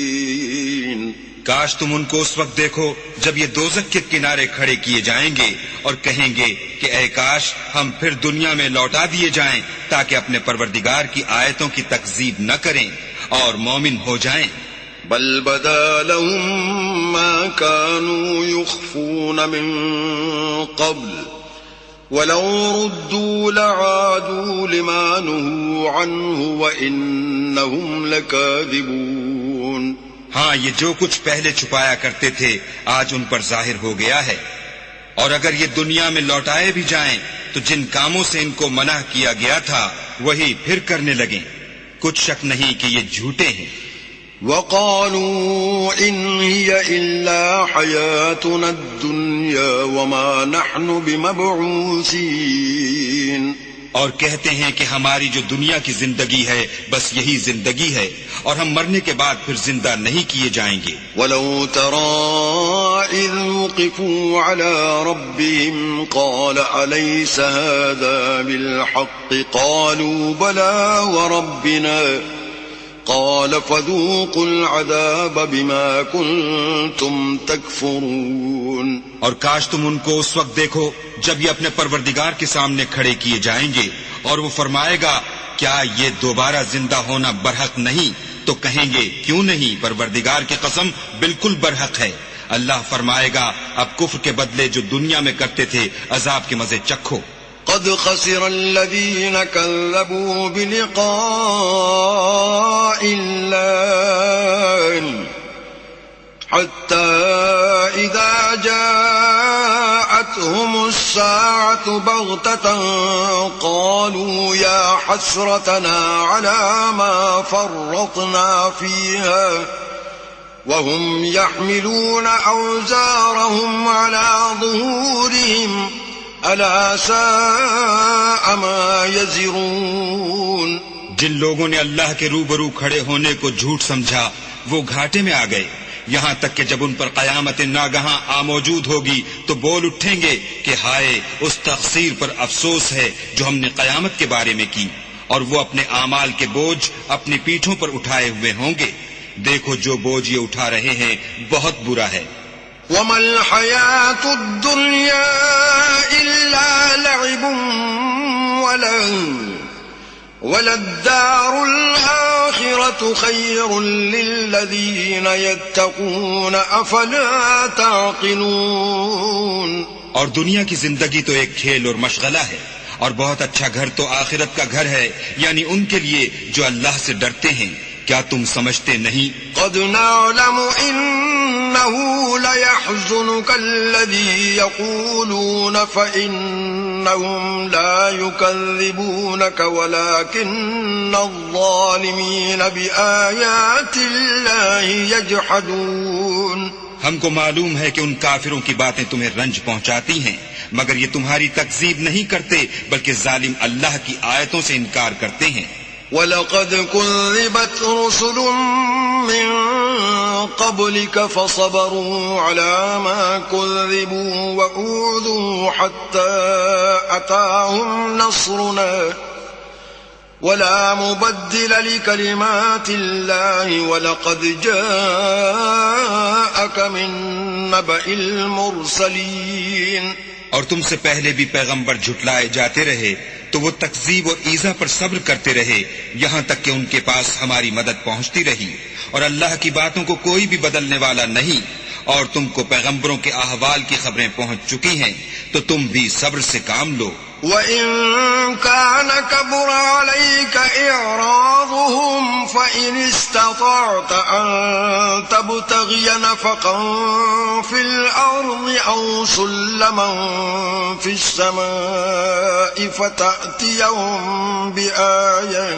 کاش تم ان کو اس وقت دیکھو جب یہ دوزخ کے کنارے کھڑے کیے جائیں گے اور کہیں گے کہ اے کاش ہم پھر دنیا میں لوٹا دیے جائیں تاکہ اپنے پروردگار کی آیتوں کی تکذیب نہ کریں اور مومن ہو جائیں. بل بدا لهم ما كانوا يخفون من قبل ولو ردوا لعادوا لما نهوا عنه وإنهم لكاذبون. ہاں یہ جو کچھ پہلے چھپایا کرتے تھے آج ان پر ظاہر ہو گیا ہے اور اگر یہ دنیا میں لوٹائے بھی جائیں تو جن کاموں سے ان کو منع کیا گیا تھا وہی پھر کرنے لگیں. کچھ شک نہیں کہ یہ جھوٹے ہیں. وقالوا إن هي إلا حياتنا الدنيا وما نحن بمبعوثين. اور کہتے ہیں کہ ہماری جو دنیا کی زندگی ہے بس یہی زندگی ہے اور ہم مرنے کے بعد پھر زندہ نہیں کیے جائیں گے. وَلَوْ تَرَىٰ إِذْ وُقِفُوا عَلَىٰ رَبِّهِمْ قَالَ أَلَيْسَ هَٰذَا بِالْحَقِّ قَالُوا بَلَىٰ وَرَبِّنَا قَالَ فَذُوقُوا الْعَذَابَ بِمَا كُنتُمْ تَكْفُرُونَ. اور کاش تم ان کو اس وقت دیکھو جب یہ اپنے پروردگار کے سامنے کھڑے کیے جائیں گے اور وہ فرمائے گا کیا یہ دوبارہ زندہ ہونا برحق نہیں تو کہیں گے کیوں نہیں پروردگار کی قسم بالکل برحق ہے. اللہ فرمائے گا اب کفر کے بدلے جو دنیا میں کرتے تھے عذاب کے مزے چکھو. قد خسر الذين كذبوا بلقاء الله حتى إذا جاءتهم الساعة بغتة قالوا يا حسرتنا على ما فرطنا فيها وهم يحملون أوزارهم على ظهورهم ألا ساء ما يزرون. جن لوگوں نے اللہ کے روبرو کھڑے ہونے کو جھوٹ سمجھا وہ گھاٹے میں آ گئے یہاں تک کہ جب ان پر قیامت ناگہاں موجود ہوگی تو بول اٹھیں گے کہ ہائے اس تقصیر پر افسوس ہے جو ہم نے قیامت کے بارے میں کی اور وہ اپنے اعمال کے بوجھ اپنی پیٹھوں پر اٹھائے ہوئے ہوں گے. دیکھو جو بوجھ یہ اٹھا رہے ہیں بہت برا ہے. وَمَا الْحَيَاةُ الدُّنْيَا إِلَّا لَعِبٌ وَلَلدَّارُ الْآخِرَةُ خَيْرٌ لِّلَّذِينَ يَتَّقُونَ أَفَلَا تَعْقِلُونَ. اور دنیا کی زندگی تو ایک کھیل اور مشغلہ ہے اور بہت اچھا گھر تو آخرت کا گھر ہے یعنی ان کے لیے جو اللہ سے ڈرتے ہیں. کیا تم سمجھتے نہیں؟ قد نعلم إنه ليحزنك الذي يقولون فإنهم لا يكذبونك ولكن الظالمين بآيات الله يجحدون. ہم کو معلوم ہے کہ ان کافروں کی باتیں تمہیں رنج پہنچاتی ہیں مگر یہ تمہاری تکذیب نہیں کرتے بلکہ ظالم اللہ کی آیتوں سے انکار کرتے ہیں. وَلَقَدْ كُذِّبَتْ رُسُلٌ مِّن قَبْلِكَ فَصَبَرُوا عَلَىٰ مَا كُذِّبُوا وَأُوذُوا حَتَّىٰ أَتَاهُمْ نَصْرُنَا وَلَا مُبَدِّلَ لِكَلِمَاتِ اللَّهِ وَلَقَدْ جَاءَكَ مِن نَّبَإِ الْمُرْسَلِينَ. اور تم سے پہلے بھی پیغمبر جھٹلائے جاتے رہے تو وہ تکذیب اور ایذا پر صبر کرتے رہے یہاں تک کہ ان کے پاس ہماری مدد پہنچتی رہی اور اللہ کی باتوں کو کوئی بھی بدلنے والا نہیں اور تم کو پیغمبروں کے احوال کی خبریں پہنچ چکی ہیں تو تم بھی صبر سے کام لو. وَإِن كَانَ كَبُرَ عَلَيْكَ إِعْرَاضُهُمْ فَإِنِ اسْتَطَعْتَ أَن تَبْتَغِيَ نَفَقًا فِي الْأَرْضِ أَوْ سُلَّمًا فِي السَّمَاءِ فَتَأْتِيَهُم بِآيَةٍ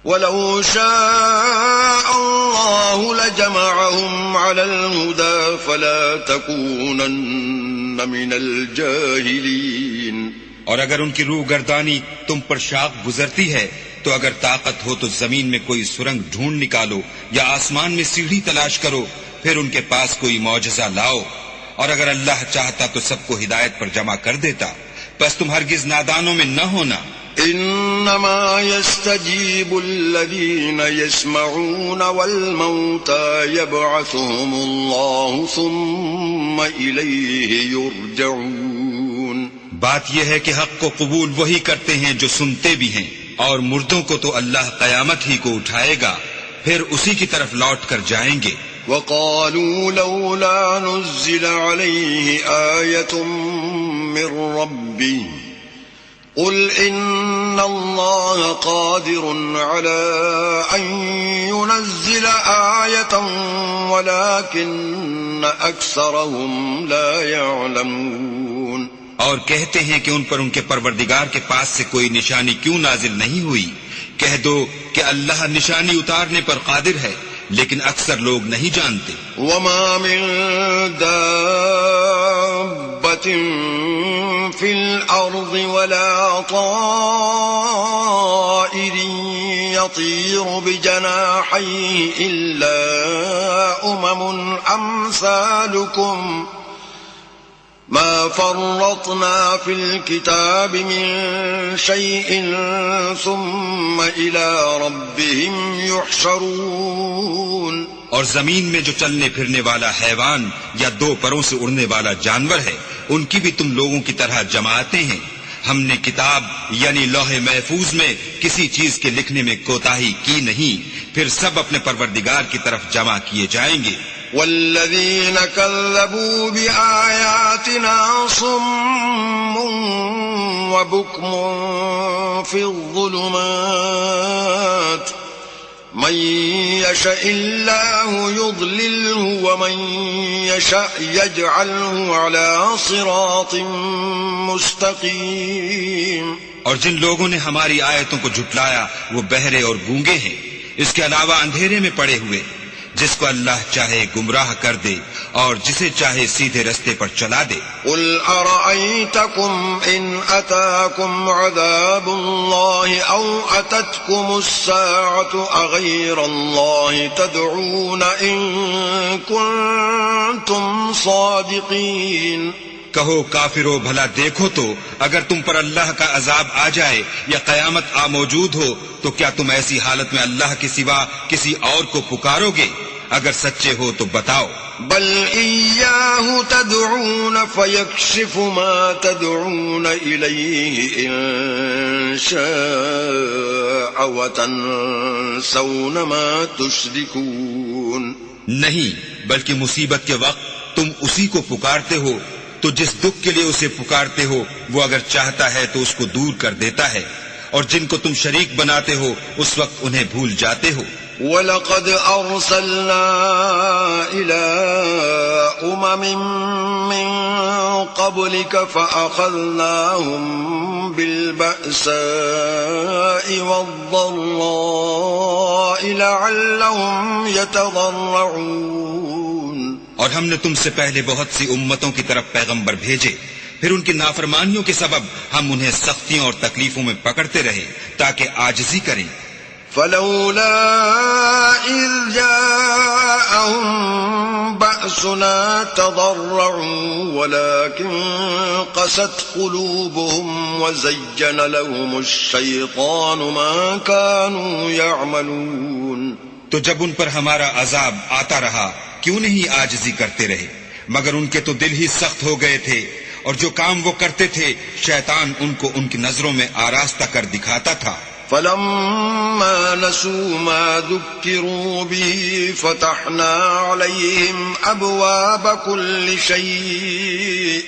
وَلَوْ شَاءَ اللَّهُ لَجَمَعَهُمْ عَلَى الْهُدَى فَلَا تَكُونَنَّ مِنَ الْجَاهِلِينَ۔ اور اگر ان کی روح گردانی تم پر شاق گزرتی ہے تو اگر طاقت ہو تو زمین میں کوئی سرنگ ڈھونڈ نکالو یا آسمان میں سیڑھی تلاش کرو، پھر ان کے پاس کوئی معجزہ لاؤ، اور اگر اللہ چاہتا تو سب کو ہدایت پر جمع کر دیتا، بس تم ہرگز نادانوں میں نہ ہونا۔ انما يستجيب الذين يسمعون والموتى يبعثهم الله ثم إليه يرجعون۔ بات یہ ہے کہ حق کو قبول وہی کرتے ہیں جو سنتے بھی ہیں، اور مردوں کو تو اللہ قیامت ہی کو اٹھائے گا، پھر اسی کی طرف لوٹ کر جائیں گے۔ وقالوا لولا نزل عليه آية من ربه قل إن الله قادر على أن ينزل آية ولكن أكثرهم لا يعلمون۔ اور کہتے ہیں کہ ان پر ان کے پروردگار کے پاس سے کوئی نشانی کیوں نازل نہیں ہوئی؟ کہہ دو کہ اللہ نشانی اتارنے پر قادر ہے، لیکن اکثر لوگ نہیں جانتے۔ وما من دابة في الأرض ولا طائر يطير بجناحيه إلا أمثالكم ما فرطنا في الكتاب من شيء ثم إلى ربهم يحشرون۔ اور زمین میں جو چلنے پھرنے والا حیوان یا دو پروں سے اڑنے والا جانور ہے، ان کی بھی تم لوگوں کی طرح جماعتیں ہیں۔ ہم نے کتاب یعنی لوح محفوظ میں کسی چیز کے لکھنے میں کوتاہی کی نہیں، پھر سب اپنے پروردگار کی طرف جمع کیے جائیں گے۔ والذین کذبوا بآیاتنا صم وبکم فی الظلمات من یشاء اللہ یضللہ ومن یشاء یجعلہ علی صراط مستقیم۔ اور جن لوگوں نے ہماری آیتوں کو جھٹلایا وہ بہرے اور گونگے ہیں، اس کے علاوہ اندھیرے میں پڑے ہوئے۔ جس کو اللہ چاہے گمراہ کر دے اور جسے چاہے سیدھے رستے پر چلا دے۔ قل ارأيتكم ان اتاكم عذاب الله او اتتكم الساعة اغير الله تدعون ان كنتم صادقين۔ کہو کافرو بھلا دیکھو تو اگر تم پر اللہ کا عذاب آ جائے یا قیامت آ موجود ہو تو کیا تم ایسی حالت میں اللہ کے سوا کسی اور کو پکارو گے؟ اگر سچے ہو تو بتاؤ۔ بل إياه تدعون فيكشف ما تدعون إليه إن شاء وتنسون ما تشركون۔ نہیں، بلکہ مصیبت کے وقت تم اسی کو پکارتے ہو تو جس دکھ کے لیے اسے پکارتے ہو وہ اگر چاہتا ہے تو اس کو دور کر دیتا ہے، اور جن کو تم شریک بناتے ہو اس وقت انہیں بھول جاتے ہو۔ وَلَقَدْ أَرْسَلْنَا إِلَىٰ أُمَمٍ مِّن قَبْلِكَ فَأَخَذْنَاهُم بِالْبَأْسَاءِ وَالضَّرَّاءِ لَعَلَّهُمْ يَتَضَرَّعُونَ۔ اور ہم نے تم سے پہلے بہت سی امتوں کی طرف پیغمبر بھیجے، پھر ان کی نافرمانیوں کے سبب ہم انہیں سختیوں اور تکلیفوں میں پکڑتے رہے تاکہ عاجزی کریں۔ فلولا إذ جاءهم بأسنا تضرعوا ولكن قست قلوبهم وزين لهم الشيطان ما كانوا يعملون۔ تو جب ان پر ہمارا عذاب آتا رہا کیوں نہیں عاجزی کرتے رہے؟ مگر ان کے تو دل ہی سخت ہو گئے تھے، اور جو کام وہ کرتے تھے شیطان ان کو ان کی نظروں میں آراستہ کر دکھاتا تھا۔ فلما نسوا ما ذكروا به فتحنا عليهم أبواب كل شيء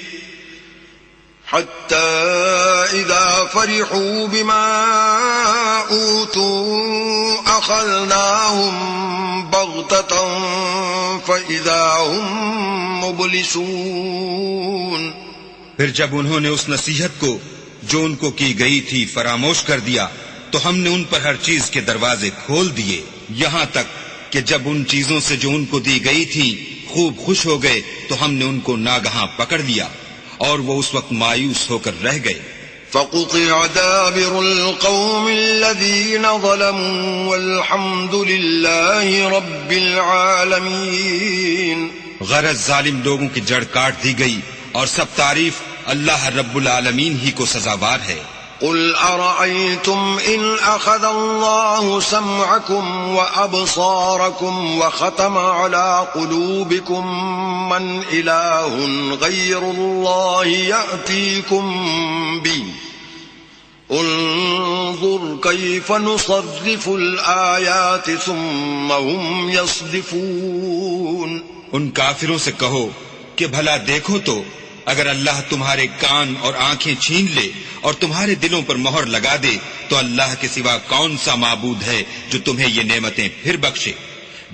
حتى إذا فرحوا بما أوتوا أخذناهم بغتة فإذا هم مبلسون. پھر جب انہوں نے اس نصیحت کو جو ان کو کی گئی تھی فراموش کر دیا تو ہم نے ان پر ہر چیز کے دروازے کھول دیے، یہاں تک کہ جب ان چیزوں سے جو ان کو دی گئی تھی خوب خوش ہو گئے تو ہم نے ان کو ناگہاں پکڑ لیا اور وہ اس وقت مایوس ہو کر رہ گئے. فقطع دابر القوم الذين ظلموا والحمد لله رب العالمين. غرض ظالم لوگوں کی جڑ کاٹ دی گئی اور سب تعریف اللہ رب العالمین ہی کو سزاوار ہے. قل أرأيتم إن أخذ الله سمعكم وأبصاركم وختم على قلوبكم من إله غير الله يأتيكم به انظر كيف نصرف الآيات ثم هم يصدفون. ان کافروں سے کہو کہ بھلا دیکھو تو اگر اللہ تمہارے کان اور آنکھیں چھین لے اور تمہارے دلوں پر مہر لگا دے تو اللہ کے سوا کون سا معبود ہے جو تمہیں یہ نعمتیں پھر بخشے.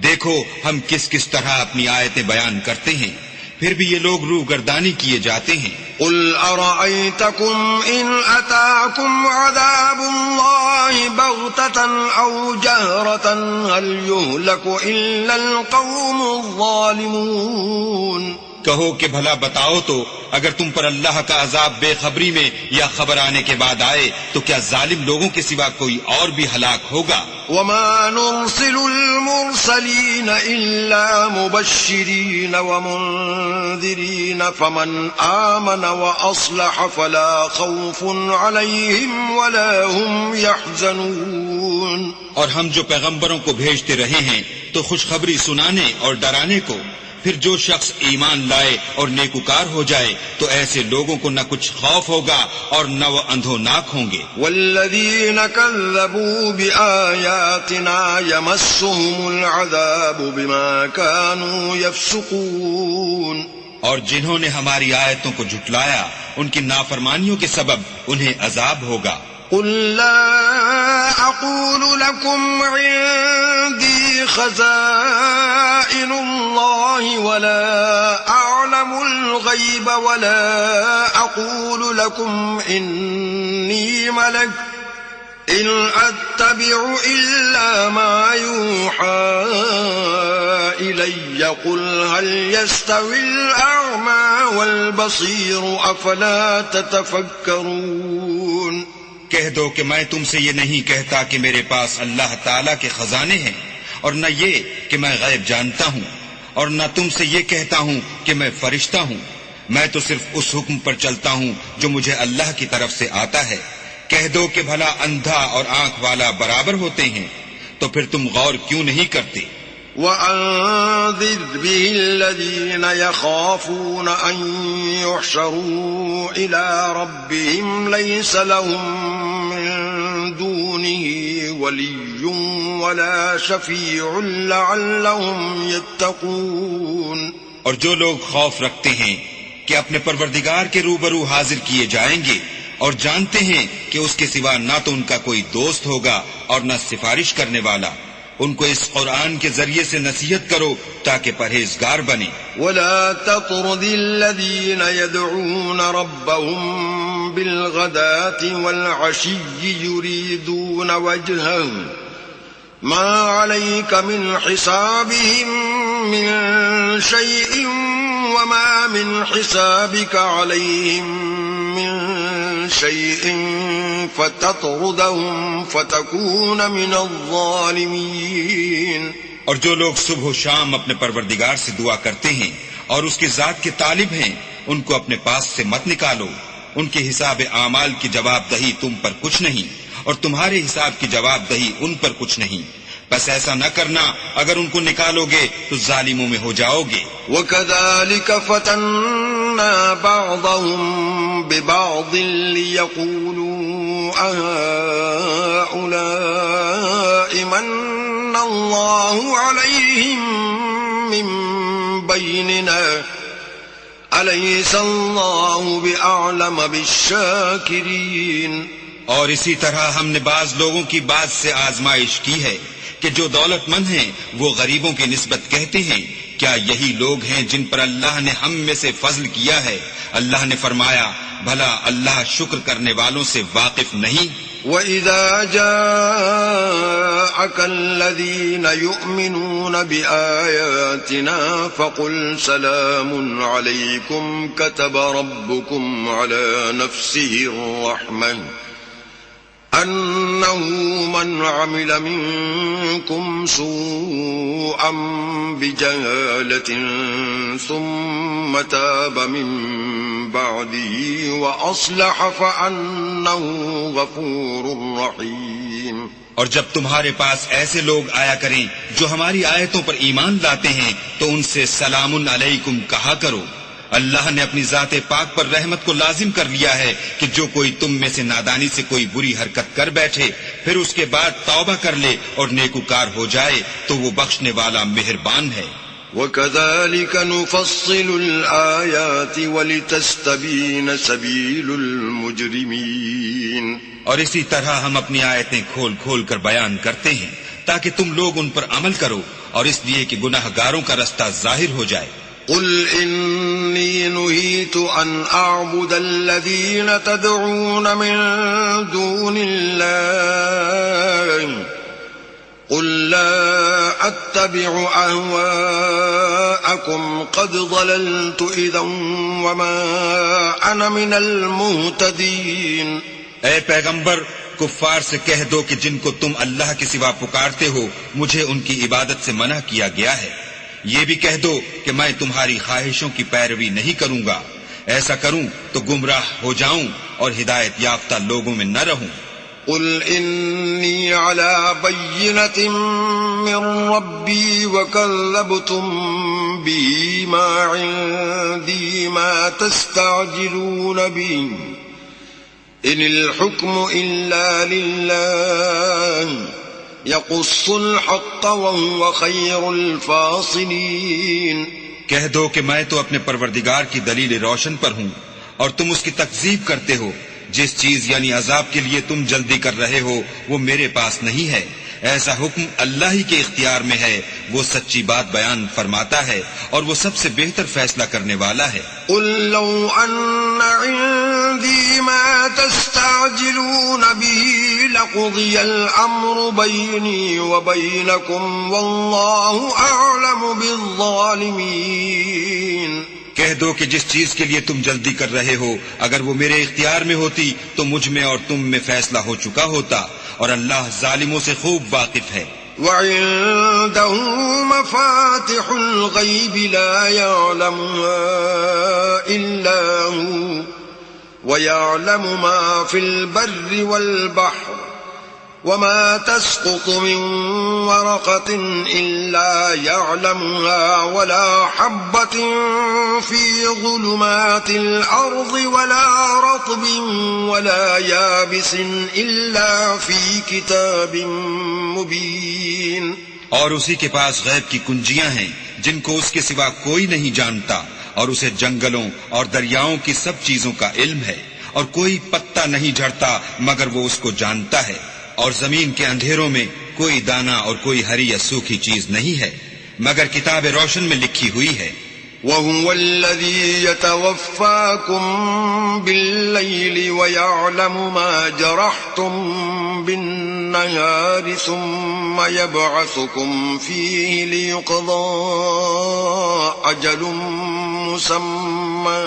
دیکھو ہم کس کس طرح اپنی آیتیں بیان کرتے ہیں پھر بھی یہ لوگ روگردانی کیے جاتے ہیں. قل أرأيتكم إن أتاكم عذاب الله بغتة أو جهرة هل يهلك إلا القوم الظالمون. کہو کہ بھلا بتاؤ تو اگر تم پر اللہ کا عذاب بے خبری میں یا خبر آنے کے بعد آئے تو کیا ظالم لوگوں کے سوا کوئی اور بھی ہلاک ہوگا؟ وما نرسل المرسلين إلا مبشرين ومنذرين فمن آمن وأصلح فلا خوف عليهم ولا هم يحزنون. اور ہم جو پیغمبروں کو بھیجتے رہے ہیں تو خوشخبری سنانے اور ڈرانے کو، پھر جو شخص ایمان لائے اور نیکوکار ہو جائے تو ایسے لوگوں کو نہ کچھ خوف ہوگا اور نہ وہ اندھوناک ہوں گے. والذین کذبوا بآیاتنا یمسهم العذاب بما كانوا یفسقون. اور جنہوں نے ہماری آیتوں کو جھٹلایا ان کی نافرمانیوں کے سبب انہیں عذاب ہوگا. قل لا أقول لكم عندي خزائن الله ولا أعلم الغيب ولا أقول لكم إني ملك إن أتبع إلا ما يوحى إلي قل هل يستوي الأعمى والبصير أفلا تتفكرون. کہہ دو کہ میں تم سے یہ نہیں کہتا کہ میرے پاس اللہ تعالیٰ کے خزانے ہیں اور نہ یہ کہ میں غیب جانتا ہوں اور نہ تم سے یہ کہتا ہوں کہ میں فرشتہ ہوں. میں تو صرف اس حکم پر چلتا ہوں جو مجھے اللہ کی طرف سے آتا ہے. کہہ دو کہ بھلا اندھا اور آنکھ والا برابر ہوتے ہیں تو پھر تم غور کیوں نہیں کرتے. وَأَنذِرْ بِهِ الَّذِينَ يَخَافُونَ أَن يُحْشَرُوا إِلَى رَبِّهِمْ لَيْسَ لَهُم مِّن دُونِهِ وَلِيٌّ وَلَا شَفِيعٌ لَعَلَّهُمْ يَتَّقُونَ. اور جو لوگ خوف رکھتے ہیں کہ اپنے پروردگار کے روبرو حاضر کیے جائیں گے اور جانتے ہیں کہ اس کے سوا نہ تو ان کا کوئی دوست ہوگا اور نہ سفارش کرنے والا، ان کو اس قرآن کے ذریعے سے نصیحت کرو تاکہ پرہیزگار بنے. ولا تطرد الذين يدعون ربهم بالغداة والعشي يريدون وجهه ما عليك من حسابهم من شيء وما من حسابك عليهم من شيء فتطردهم فتكون من الظالمين. اور جو لوگ صبح و شام اپنے پروردگار سے دعا کرتے ہیں اور اس کی ذات کے طالب ہیں ان کو اپنے پاس سے مت نکالو. ان کے حساب اعمال کی جواب دہی تم پر کچھ نہیں اور تمہارے حساب کی جواب دہی ان پر کچھ نہیں. بس ایسا نہ کرنا، اگر ان کو نکالو گے تو ظالموں میں ہو جاؤ گے. وَكَذَلِكَ فَتَنَّا بَعْضَهُمْ بِبَعْضٍ لِيَقُولُوا أَهَؤُلَاءِ مَنَّ اللَّهُ عَلَيْهِمْ مِنْ بَيْنِنَا أليس الله بأعلم بالشاكرين. اور اسی طرح ہم نے بعض لوگوں کی بات سے آزمائش کی ہے کہ جو دولت مند ہیں وہ غریبوں کی نسبت کہتے ہیں کیا یہی لوگ ہیں جن پر اللہ نے ہم میں سے فضل کیا ہے؟ اللہ نے فرمایا بھلا اللہ شکر کرنے والوں سے واقف نہیں؟ وَإِذَا جَاءَكَ الَّذِينَ يُؤْمِنُونَ بِآيَاتِنَا فَقُلْ سَلَامٌ عَلَيْكُمْ كَتَبَ رَبُّكُمْ عَلَى نَفْسِهِ الرَّحْمَةَ أَنَّهُ مَنْ عَمِلَ مِنْكُمْ سُوءًا بِجَهَالَةٍ ثُمَّ تَابَ مِنْ بَعْدِهِ وَأَصْلَحَ فَأَنَّهُ غَفُورٌ رَحِيمٌ. اور جب تمہارے پاس ایسے لوگ آیا کریں جو ہماری آیتوں پر ایمان لاتے ہیں تو ان سے سلام علیکم کہا کرو. اللہ نے اپنی ذات پاک پر رحمت کو لازم کر لیا ہے کہ جو کوئی تم میں سے نادانی سے کوئی بری حرکت کر بیٹھے پھر اس کے بعد توبہ کر لے اور نیکوکار ہو جائے تو وہ بخشنے والا مہربان ہے. وَكَذَلِكَ نُفَصِّلُ الْآيَاتِ وَلِتَسْتَبِينَ سَبِيلُ الْمُجْرِمِينَ. اور اسی طرح ہم اپنی آیتیں کھول کھول کر بیان کرتے ہیں تاکہ تم لوگ ان پر عمل کرو اور اس لیے کہ گناہ گاروں کا رستہ ظاہر ہو جائے. قُلْ إِنِّي نُهِيتُ أَنْ أَعْبُدَ الَّذِينَ تَدْعُونَ مِن دُونِ اللَّهِ قُلْ لَا أَتَّبِعُ أَهْوَاءَكُمْ قَدْ ضَلَلْتُ إِذًا وَمَا أَنَا مِنَ الْمُهْتَدِينَ. اے پیغمبر کفار سے کہہ دو کہ جن کو تم اللہ کے سوا پکارتے ہو مجھے ان کی عبادت سے منع کیا گیا ہے. یہ بھی کہہ دو کہ میں تمہاری خواہشوں کی پیروی نہیں کروں گا. ایسا کروں تو گمراہ ہو جاؤں اور ہدایت یافتہ لوگوں میں نہ رہوں. قل إني على بينة من ربي وكذبتم به ما عندي ما تستعجلون به إن الحكم إلا لله يقص الحق وهو خير الفاصلين. کہہ دو کہ میں تو اپنے پروردگار کی دلیل روشن پر ہوں اور تم اس کی تکذیب کرتے ہو. جس چیز یعنی عذاب کے لیے تم جلدی کر رہے ہو وہ میرے پاس نہیں ہے. ایسا حکم اللہ ہی کے اختیار میں ہے. وہ سچی بات بیان فرماتا ہے اور وہ سب سے بہتر فیصلہ کرنے والا ہے. قل لو ان عندي ما تستعجلون به لقضي الامر بيني وبينكم والله اعلم بالظالمين. کہہ دو کہ جس چیز کے لیے تم جلدی کر رہے ہو اگر وہ میرے اختیار میں ہوتی تو مجھ میں اور تم میں فیصلہ ہو چکا ہوتا اور اللہ ظالموں سے خوب واقف ہے. وعنده مفاتح الغيب لا يعلمها إلا هو ويعلم ما في البر والبحر وما تسقط من ورقة إلا يعلمها ولا حبة في ظلمات الأرض ولا رطب ولا يابس إلا في كتاب مبين. اور اسی کے پاس غیب کی کنجیاں ہیں جن کو اس کے سوا کوئی نہیں جانتا اور اسے جنگلوں اور دریاؤں کی سب چیزوں کا علم ہے اور کوئی پتا نہیں جھڑتا مگر وہ اس کو جانتا ہے اور زمین کے اندھیروں میں کوئی دانہ اور کوئی ہری یا سوکھی چیز نہیں ہے مگر کتاب روشن میں لکھی ہوئی ہے. وَهُوَ الَّذِي يَتَوَفَّاكُمْ بِاللَّيْلِ وَيَعْلَمُ مَا جَرَحْتُمْ بِالنَّهَارِ ثُمَّ يَبْعَثُكُمْ فِيهِ لِيُقْضَى أَجَلٌ مُّسَمًّى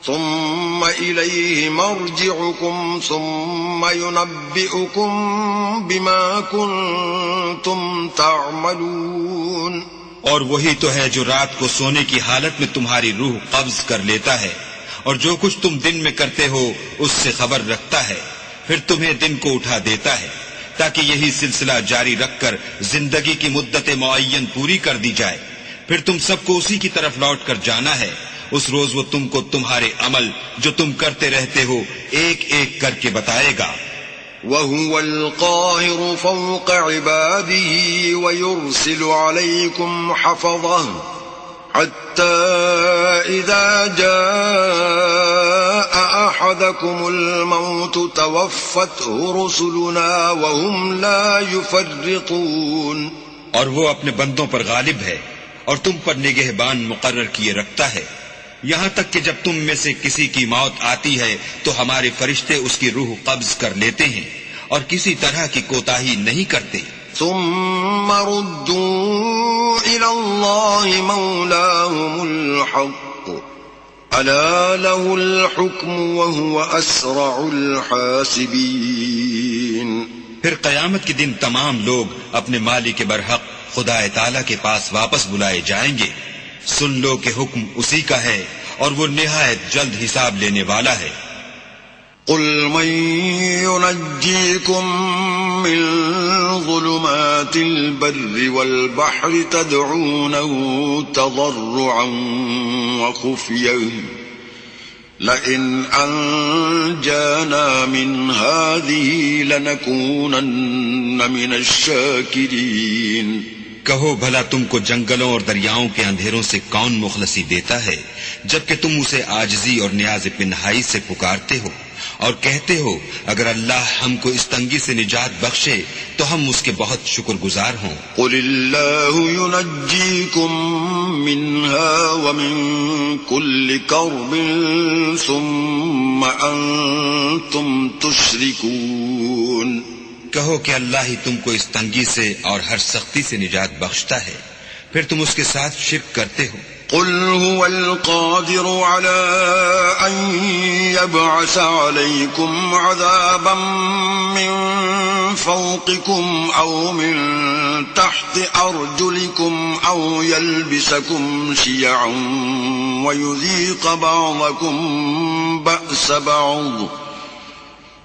ثم إليه مرجعكم ثم ينبئكم بما كنتم تعملون. اور وہی تو ہے جو رات کو سونے کی حالت میں تمہاری روح قبض کر لیتا ہے اور جو کچھ تم دن میں کرتے ہو اس سے خبر رکھتا ہے پھر تمہیں دن کو اٹھا دیتا ہے تاکہ یہی سلسلہ جاری رکھ کر زندگی کی مدت معین پوری کر دی جائے. پھر تم سب کو اسی کی طرف لوٹ کر جانا ہے. اس روز وہ تم کو تمہارے عمل جو تم کرتے رہتے ہو ایک ایک کر کے بتائے گا. وَهُوَ الْقَاهِرُ فَوْقَ عِبَادِهِ وَيُرْسِلُ عَلَيْكُمْ حَفَظَةً حَتَّى حتى إذا جاء أحدكم الموت توفته رسلنا وهم لا يفرطون. اور وہ اپنے بندوں پر غالب ہے اور تم پر نگہبان مقرر کیے رکھتا ہے، یہاں تک کہ جب تم میں سے کسی کی موت آتی ہے تو ہمارے فرشتے اس کی روح قبض کر لیتے ہیں اور کسی طرح کی کوتاہی نہیں کرتے. ثم ردوا إلى الله مولاهم الحق ألا له الحكم وهو أسرع الحاسبين. پھر قیامت کے دن تمام لوگ اپنے مالک برحق خدا تعالی کے پاس واپس بلائے جائیں گے. سن لو کہ حکم اسی کا ہے اور وہ نہایت جلد حساب لینے والا ہے. قل من ينجيكم من ظلمات البر والبحر تدعونه تضرعا وخفيا لئن أنجانا من هذه لنكونن من الشاكرين. کہو بھلا تم کو جنگلوں اور دریاؤں کے اندھیروں سے کون مخلصی دیتا ہے جبکہ تم اسے عاجزی اور نیاز پنہائی سے پکارتے ہو اور کہتے ہو اگر اللہ ہم کو اس تنگی سے نجات بخشے تو ہم اس کے بہت شکر گزار ہوں. قل اللہ ينجيكم منها ومن كل كرب ثم أنتم تشركون. کہو کہ اللہ ہی تم کو اس تنگی سے اور ہر سختی سے نجات بخشتا ہے پھر تم اس کے ساتھ شرک کرتے ہو. قل هو القادر على أن يبعث عليكم عذابا من فوقكم أو من تحت أرجلكم أو يلبسكم شيعا ويذيق بعضكم بأس بعض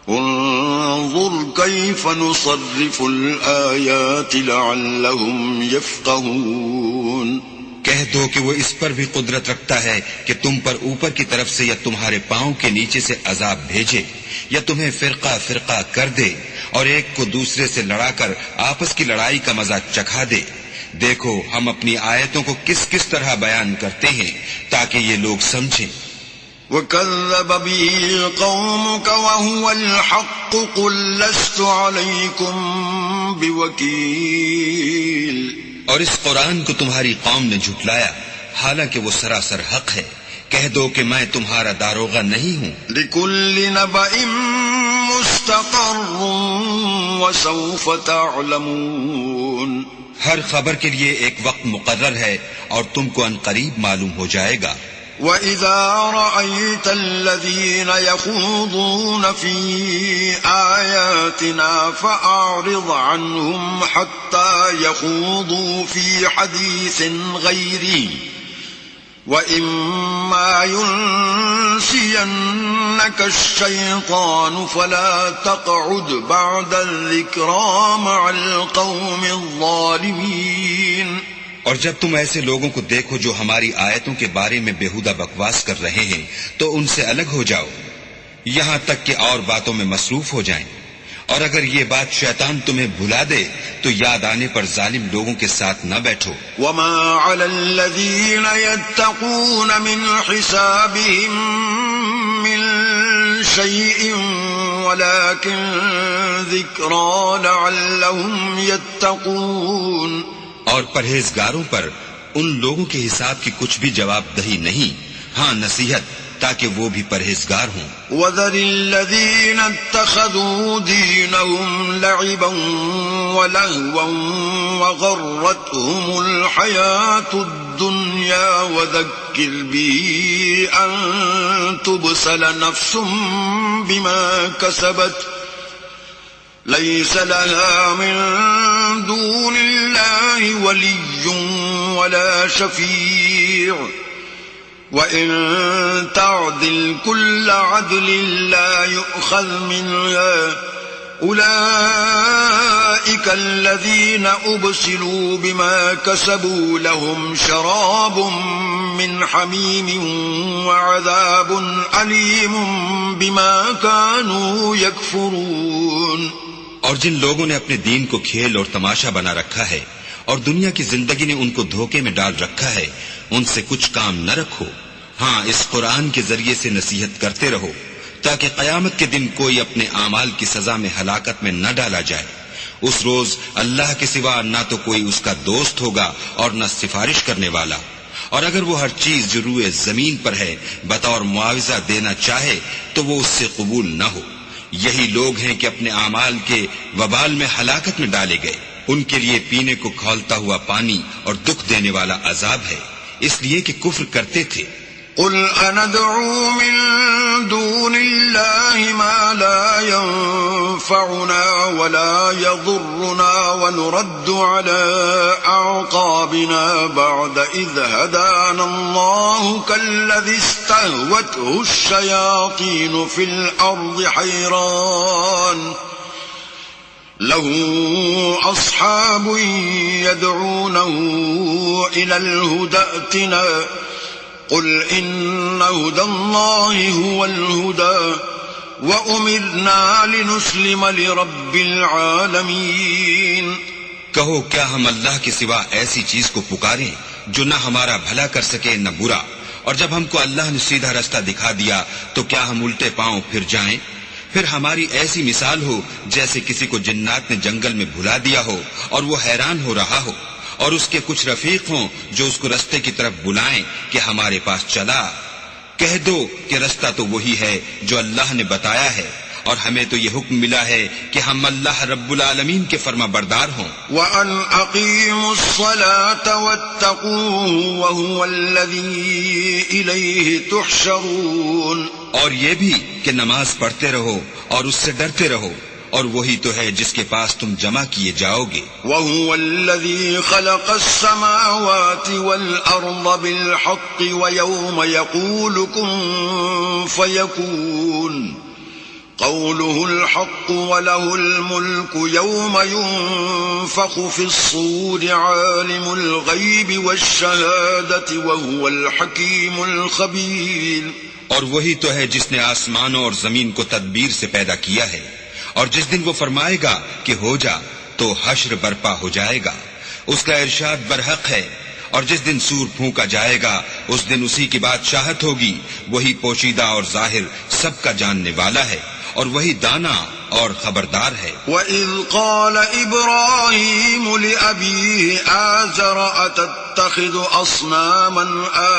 انظر كيف نصرف الآيات لعلهم يفقهون. کہہ دو کہ وہ اس پر بھی قدرت رکھتا ہے کہ تم پر اوپر کی طرف سے یا تمہارے پاؤں کے نیچے سے عذاب بھیجے یا تمہیں فرقہ فرقہ کر دے اور ایک کو دوسرے سے لڑا کر آپس کی لڑائی کا مزہ چکھا دے. دیکھو ہم اپنی آیتوں کو کس کس طرح بیان کرتے ہیں تاکہ یہ لوگ سمجھیں. وَكَذَّبَ بِهِ قَوْمُكَ وَهُوَ الْحَقُّ قُلْ لَسْتُ عَلَيْكُمْ بِوَكِيلٍ. اور اس قرآن کو تمہاری قوم نے جھٹلایا حالانکہ وہ سراسر حق ہے. کہہ دو کہ میں تمہارا داروغہ نہیں ہوں. لِكُلِّ نَبَإٍ مُسْتَقَرٌّ وَسَوْفَ تَعْلَمُونَ. ہر خبر کے لیے ایک وقت مقرر ہے اور تم کو عنقریب معلوم ہو جائے گا. وَإِذَا رَأَيْتَ الَّذِينَ يَخُوضُونَ فِي آيَاتِنَا فَأَعْرِضْ عَنْهُمْ حَتَّى يَخُوضُوا فِي حَدِيثٍ غَيْرِهِ وَإِمَّا يُنْسِيَنَّكَ الشَّيْطَانُ فَلَا تَقْعُدْ بَعْدَ الذِّكْرَى مَعَ الْقَوْمِ الظَّالِمِينَ. اور جب تم ایسے لوگوں کو دیکھو جو ہماری آیتوں کے بارے میں بےہودہ بکواس کر رہے ہیں تو ان سے الگ ہو جاؤ یہاں تک کہ اور باتوں میں مصروف ہو جائیں. اور اگر یہ بات شیطان تمہیں بھلا دے تو یاد آنے پر ظالم لوگوں کے ساتھ نہ بیٹھو. وَمَا عَلَى الَّذِينَ يَتَّقُونَ مِنْ حِسَابِهِمْ مِنْ شَيْءٍ وَلَكِنْ ذِكْرَى لَعَلَّهُمْ يَتَّقُونَ. اور پرہیزگاروں پر ان لوگوں کے حساب کی کچھ بھی جواب دہی نہیں، ہاں نصیحت تاکہ وہ بھی پرہیزگار ہوں. وَذَرِ الَّذِينَ اتَّخَذُوا دِينَهُمْ لَعِبًا وَلَهْوًا وَغَرَّتْهُمُ الْحَيَاةُ الدُّنْيَا وَذَكِّرْ بِهِ أَن تُبْسَلَ نَفْسٌ بِمَا كَسَبَتْ لَيْسَ لَهَا مِن دُونِ اللَّهِ وَلِيٌّ وَلَا شَفِيعٌ وَإِن تَعْدِلْ كُلَّ عَدْلٍ لَّا يُؤْخَذْ مِنْهَا أُولَئِكَ الَّذِينَ أُبْسِلُوا بِمَا كَسَبُوا لَهُمْ شَرَابٌ مِّنْ حَمِيمٍ وَعَذَابٌ أَلِيمٌ بِمَا كَانُوا يَكْفُرُونَ. اور جن لوگوں نے اپنے دین کو کھیل اور تماشا بنا رکھا ہے اور دنیا کی زندگی نے ان کو دھوکے میں ڈال رکھا ہے ان سے کچھ کام نہ رکھو، ہاں اس قرآن کے ذریعے سے نصیحت کرتے رہو تاکہ قیامت کے دن کوئی اپنے اعمال کی سزا میں ہلاکت میں نہ ڈالا جائے۔ اس روز اللہ کے سوا نہ تو کوئی اس کا دوست ہوگا اور نہ سفارش کرنے والا، اور اگر وہ ہر چیز جو روئے زمین پر ہے بطور معاوضہ دینا چاہے تو وہ اس سے قبول نہ ہو۔ یہی لوگ ہیں کہ اپنے اعمال کے وبال میں ہلاکت میں ڈالے گئے، ان کے لیے پینے کو کھولتا ہوا پانی اور دکھ دینے والا عذاب ہے، اس لیے کہ کفر کرتے تھے۔ قل أندعو من دون الله ما لا ينفعنا ولا يضرنا ونرد على أعقابنا بعد إذ هدانا الله كالذي استهوته الشياطين في الأرض حيران له أصحاب يدعونه إلى الهدى ائتنا قل إن هدى الله هو الهدى وأمرنا لنسلم لرب العالمين۔ کہو کیا ہم اللہ کے سوا ایسی چیز کو پکاریں جو نہ ہمارا بھلا کر سکے نہ برا، اور جب ہم کو اللہ نے سیدھا رستہ دکھا دیا تو کیا ہم الٹے پاؤں پھر جائیں؟ پھر ہماری ایسی مثال ہو جیسے کسی کو جنات نے جنگل میں بھلا دیا ہو اور وہ حیران ہو رہا ہو، اور اس کے کچھ رفیق ہوں جو اس کو رستے کی طرف بلائیں کہ ہمارے پاس چلا۔ کہہ دو کہ رستہ تو وہی ہے جو اللہ نے بتایا ہے، اور ہمیں تو یہ حکم ملا ہے کہ ہم اللہ رب العالمین کے فرما بردار ہوں۔ وَأَنْ أَقِيمُوا الصَّلَاةَ وَاتَّقُوهُ وَهُوَ الَّذِي إِلَيْهِ تُحْشَرُونَ، اور یہ بھی کہ نماز پڑھتے رہو اور اس سے ڈرتے رہو، اور وہی تو ہے جس کے پاس تم جمع کیے جاؤ گے۔ وَهُوَ الَّذِي خَلَقَ السَّمَاوَاتِ وَالْأَرْضَ بِالْحَقِّ وَيَوْمَ يَقُولُ كُن فَيَكُونُ قَوْلُهُ الْحَقُّ وَلَهُ الْمُلْكُ يَوْمَ يُنفَخُ فِي الصُّورِ عَالِمُ الْغَيْبِ وَالشَّهَادَةِ وَهُوَ الْحَكِيمُ الْخَبِيرُ۔ اور وہی تو ہے جس نے آسمانوں اور زمین کو تدبیر سے پیدا کیا ہے، اور جس دن وہ فرمائے گا کہ ہو جا تو حشر برپا ہو جائے گا، اس کا ارشاد برحق ہے۔ اور جس دن سور پھونکا جائے گا اس دن اسی کی بادشاہت ہوگی، وہی پوشیدہ اور ظاہر سب کا جاننے والا ہے، اور وہی دانا اور خبردار ہے۔ وَإِذْ قَالَ إِبْرَاهِيمُ لِأَبِيهِ آزَرَ أَتَتَّخِذُ أَصْنَامًا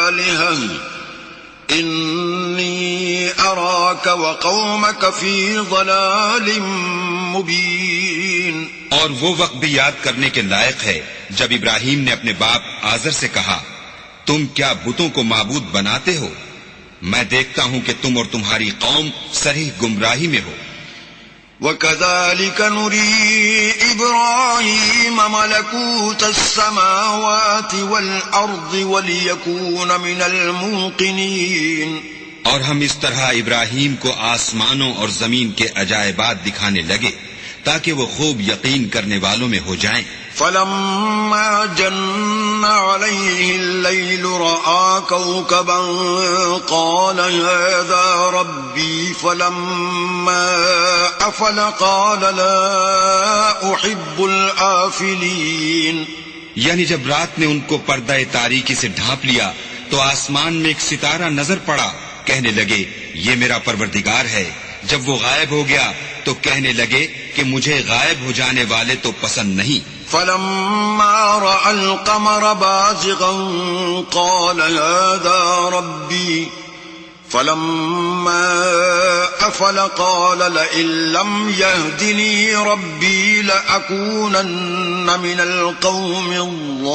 آلِهَةً إِنِّي أَرَاكَ وَقَوْمَكَ فِي ضَلَالٍ مُبِينٍ۔ اور وہ وقت بھی یاد کرنے کے لائق ہے جب ابراہیم نے اپنے باپ آزر سے کہا، تم کیا بتوں کو معبود بناتے ہو؟ میں دیکھتا ہوں کہ تم اور تمہاری قوم صریح گمراہی میں ہو۔ وَكَذَلِكَ نُرِي إِبْرَاهِيمَ مَلَكُوتَ السَّمَاوَاتِ وَالْأَرْضِ وَلِيَكُونَ مِنَ الْمُوقِنِينَ۔ اور ہم اس طرح ابراہیم کو آسمانوں اور زمین کے عجائبات دکھانے لگے تاکہ وہ خوب یقین کرنے والوں میں ہو جائیں۔ فَلَمَّا جَنَّ عَلَيْهِ اللَّيْلُ رَأَىٰ كَوْكَبًا قَالَ هَٰذَا رَبِّي فَلَمَّا أَفَلَ قَالَ لَا أُحِبُّ الْآفِلِينَ۔ یعنی جب رات نے ان کو پردہ تاریکی سے ڈھانپ لیا تو آسمان میں ایک ستارہ نظر پڑا، کہنے لگے یہ میرا پروردگار ہے۔ جب وہ غائب ہو گیا تو کہنے لگے کہ مجھے غائب ہو جانے والے تو پسند نہیں۔ فَلَمَّا رَأَى الْقَمَرَ بَازِغًا قَالَ هَٰذَا رَبِّي فَلَمَّا أَفَلَ قَالَ لَئِن لَّمْ يَهْدِنِي رَبِّي لَأَكُونَنَّ مِنَ الْقَوْمِ الضَّالِّينَ۔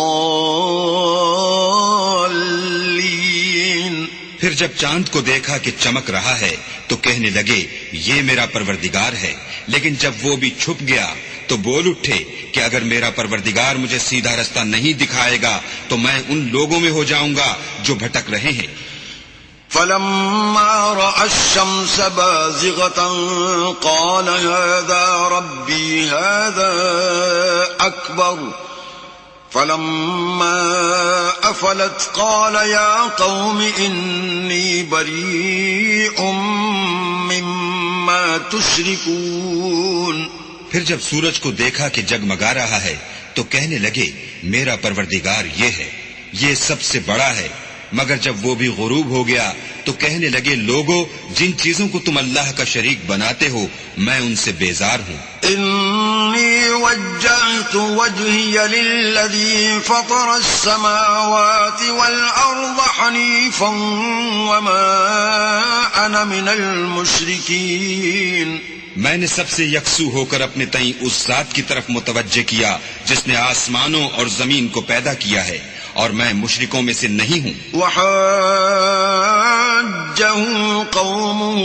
پھر جب چاند کو دیکھا کہ چمک رہا ہے تو کہنے لگے یہ میرا پروردگار ہے، لیکن جب وہ بھی چھپ گیا تو بول اٹھے کہ اگر میرا پروردگار مجھے سیدھا رستہ نہیں دکھائے گا تو میں ان لوگوں میں ہو جاؤں گا جو بھٹک رہے ہیں۔ فَلَمَّا رَأَى الشَّمْسَ بَازِغَةً قَالَ هَٰذَا رَبِّي هَٰذَا أَكْبَرُ فَلَمَّا أَفَلَتْ قَالَ يَا قَوْمِ إِنِّي بَرِيءٌ مِّمَّا تُشْرِكُونَ۔ پھر جب سورج کو دیکھا کہ جگمگا رہا ہے تو کہنے لگے میرا پروردگار یہ ہے، یہ سب سے بڑا ہے، مگر جب وہ بھی غروب ہو گیا تو کہنے لگے لوگو جن چیزوں کو تم اللہ کا شریک بناتے ہو میں ان سے بیزار ہوں۔ انی وجہت وجہی للذی فطر السماوات والارض حنیفا وما انا من المشرکین، میں نے سب سے یکسو ہو کر اپنے تئیں اس ذات کی طرف متوجہ کیا جس نے آسمانوں اور زمین کو پیدا کیا ہے، اور میں مشرکوں میں سے نہیں ہوں۔ وحاجہ قومه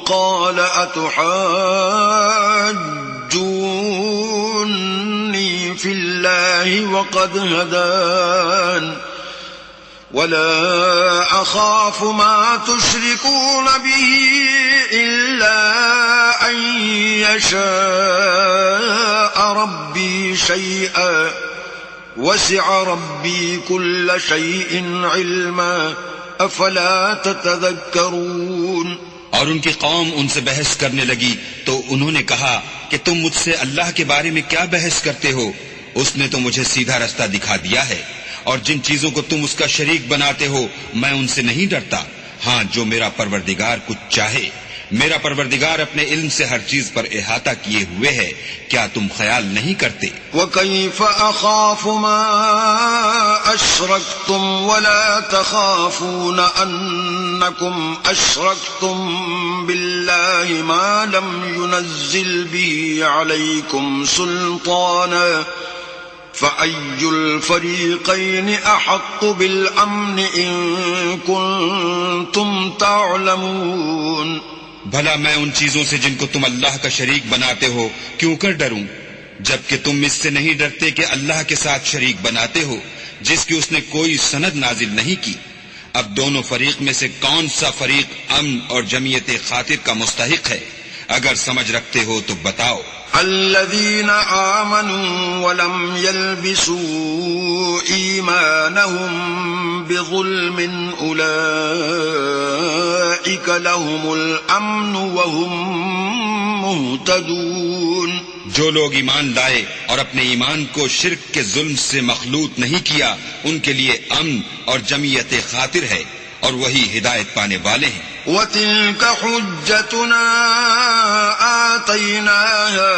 قال اتحاجونی فی اللہ وقد هدان ولا اخاف ما تشركون به الا ان يشاء ربي شيئا وسع ربي كل شيء علما افلا تتذكرون۔ اور ان کی قوم ان سے بحث کرنے لگی تو انہوں نے کہا کہ تم مجھ سے اللہ کے بارے میں کیا بحث کرتے ہو؟ اس نے تو مجھے سیدھا رستہ دکھا دیا ہے، اور جن چیزوں کو تم اس کا شریک بناتے ہو میں ان سے نہیں ڈرتا۔ ہاں جو میرا پروردگار کچھ چاہے، میرا پروردگار اپنے علم سے ہر چیز پر احاطہ کیے ہوئے ہے، کیا تم خیال نہیں کرتے؟ وَكَيْفَ أَخَافُ مَا أَشْرَكْتُمْ وَلَا تَخَافُونَ أَنَّكُمْ أَشْرَكْتُمْ بِاللَّهِ مَا لَمْ يُنَزِّلْ بِهِ عَلَيْكُمْ سُلْطَانًا فَأَيُّ الْفَرِيقَيْنِ أَحَقُّ بِالْأَمْنِ إِن كُنتُمْ تَعْلَمُونَ۔ بھلا میں ان چیزوں سے جن کو تم اللہ کا شریک بناتے ہو کیوں کر ڈروں، جبکہ تم اس سے نہیں ڈرتے کہ اللہ کے ساتھ شریک بناتے ہو جس کی اس نے کوئی سند نازل نہیں کی۔ اب دونوں فریق میں سے کون سا فریق امن اور جمعیت خاطر کا مستحق ہے؟ اگر سمجھ رکھتے ہو تو بتاؤ۔ الذين آمنوا ولم يلبسوا إيمانهم بظلم أولئك لهم الأمن وهم مهتدون۔ جو لوگ ایمان لائے اور اپنے ایمان کو شرک کے ظلم سے مخلوط نہیں کیا ان کے لیے امن اور جمعیت خاطر ہے، اور وہی ہدایت پانے والے ہیں۔ وَتِلْكَ حُجَّتُنَا آتَيْنَاهَا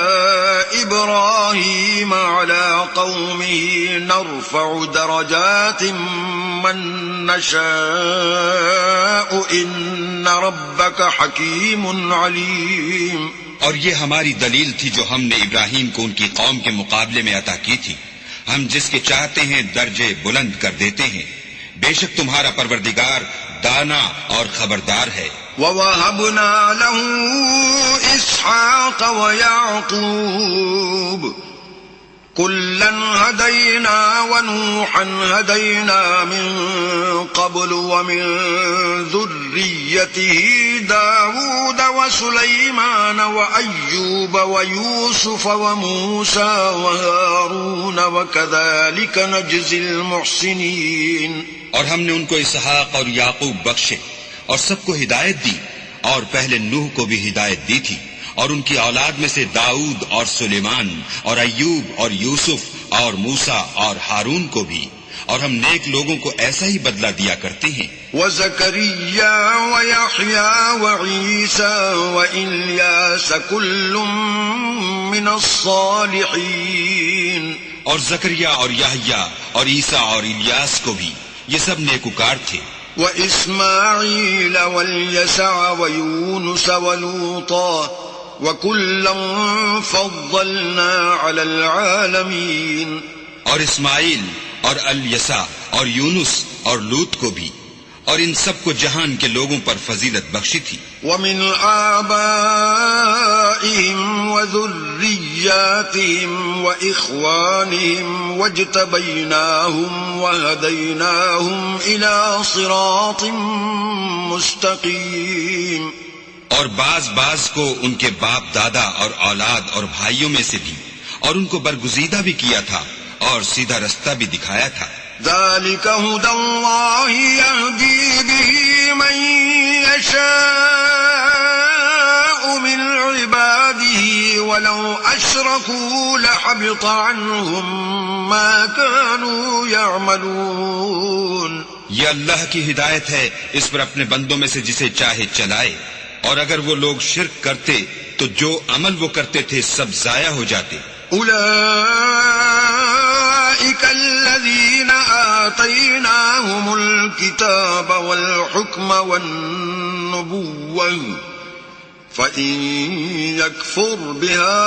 إِبْرَاهِيمَ عَلَى قَوْمِهِ نَرْفَعُ دَرَجَاتٍ مَّن نَّشَاءُ إِنَّ رَبَّكَ حَكِيمٌ عَلِيمٌ۔ اور یہ ہماری دلیل تھی جو ہم نے ابراہیم کو ان کی قوم کے مقابلے میں عطا کی تھی، ہم جس کے چاہتے ہیں درجے بلند کر دیتے ہیں، بے شک تمہارا پروردگار دانا اور خبردار ہے۔ وَوَهَبْنَا لَهُ إِسْحَاقَ وَيَعْقُوبَ كُلًّا هَدَيْنَا وَنُوحًا هَدَيْنَا مِن قَبْلُ وَمِن ذُرِّيَّتِهِ دَاوُودَ وَسُلَيْمَانَ وَأَيُّوبَ وَيُوسُفَ وَمُوسَى وَهَارُونَ وَكَذَلِكَ نَجْزِي الْمُحْسِنِينَ۔ اور ہم نے ان کو اسحاق اور یعقوب بخشے اور سب کو ہدایت دی، اور پہلے نوح کو بھی ہدایت دی تھی، اور ان کی اولاد میں سے داؤد اور سلیمان اور ایوب اور یوسف اور موسیٰ اور ہارون کو بھی، اور ہم نیک لوگوں کو ایسا ہی بدلہ دیا کرتے ہیں۔ وَزَكَرِيَّا وَيَحْيَا وَعِيسَى وَإِلْيَاسَ كُلٌّ مِّنَ الصَّالِحِينَ۔ اور زکریا اور یحییٰ اور عیسیٰ اور الیاس کو بھی، یہ سب نیکوکار تھے۔ وَإِسْمَاعِيلَ وَالْيَسَعَ وَيُونُسَ وَلُوطًا وَكُلًّا فَضَّلْنَا عَلَى الْعَالَمِينَ۔ اور اسماعیل اور الیسع اور یونس اور لوط کو بھی، اور ان سب کو جہان کے لوگوں پر فضیلت بخشی تھی۔ وَمِنْ آبَائِهِمْ وَذُرِّيَّاتِهِمْ وَإِخْوَانِهِمْ وَاجْتَبَيْنَاهُمْ وَهَدَيْنَاهُمْ إِلَى صِرَاطٍ مُسْتَقِيمٍ۔ اور بعض کو ان کے باپ دادا اور اولاد اور بھائیوں میں سے بھی، اور ان کو برگزیدہ بھی کیا تھا اور سیدھا رستہ بھی دکھایا تھا۔ ذَلِكَ هُدَى اللَّهِ يَهْدِي بِهِ مَن يَشَاءُ مِنْ عِبَادِهِ ولو أشركوا لحبط عنهم ما كانوا يعملون. یہ اللہ کی ہدایت ہے، اس پر اپنے بندوں میں سے جسے چاہے چلائے، اور اگر وہ لوگ شرک کرتے تو جو عمل وہ کرتے تھے سب ضائع ہو جاتے. أولئك الذين آتيناهم الكتاب والحكم والنبوة فإن يكفر بها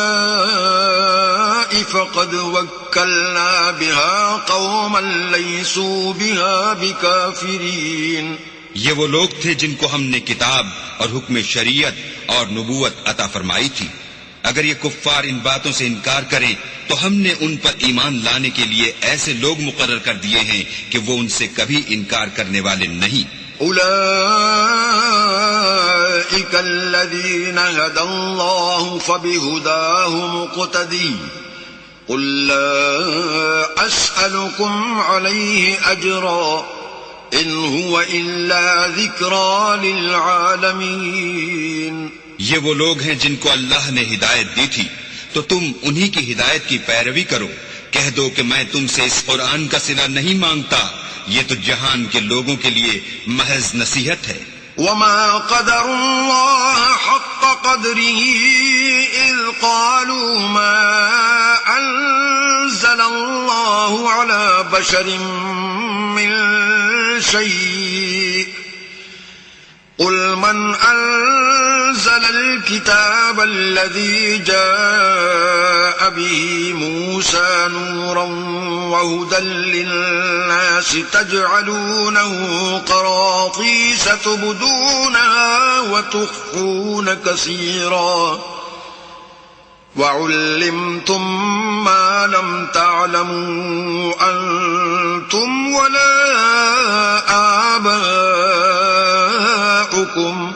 هؤلاء فقد وكلنا بها قوما ليسوا بها بكافرين. یہ وہ لوگ تھے جن کو ہم نے کتاب اور حکم شریعت اور نبوت عطا فرمائی تھی. اگر یہ کفار ان باتوں سے انکار کریں تو ہم نے ان پر ایمان لانے کے لیے ایسے لوگ مقرر کر دیے ہیں کہ وہ ان سے کبھی انکار کرنے والے نہیں. أولئك الذين هدى الله فبهداه مقتدي. قل لا أسألكم عليه أجرا إن هو إلا ذكرى للعالمين. یہ وہ لوگ ہیں جن کو اللہ نے ہدایت دی تھی تو تم انہی کی ہدایت کی پیروی کرو. کہہ دو کہ میں تم سے اس قرآن کا صلہ نہیں مانگتا، یہ تو جہان کے لوگوں کے لیے محض نصیحت ہے. وما قدر الله حق قدره إذ قالوا ما أنزل الله على بشر من شيء. قل من أنزل الكتاب الذي جاء به موسى نورا وهدى للناس تجعلونه قراطيس تبدونها وتخفون كثيرا وعلمتم ما لم تعلموا أنتم ولا آباؤكم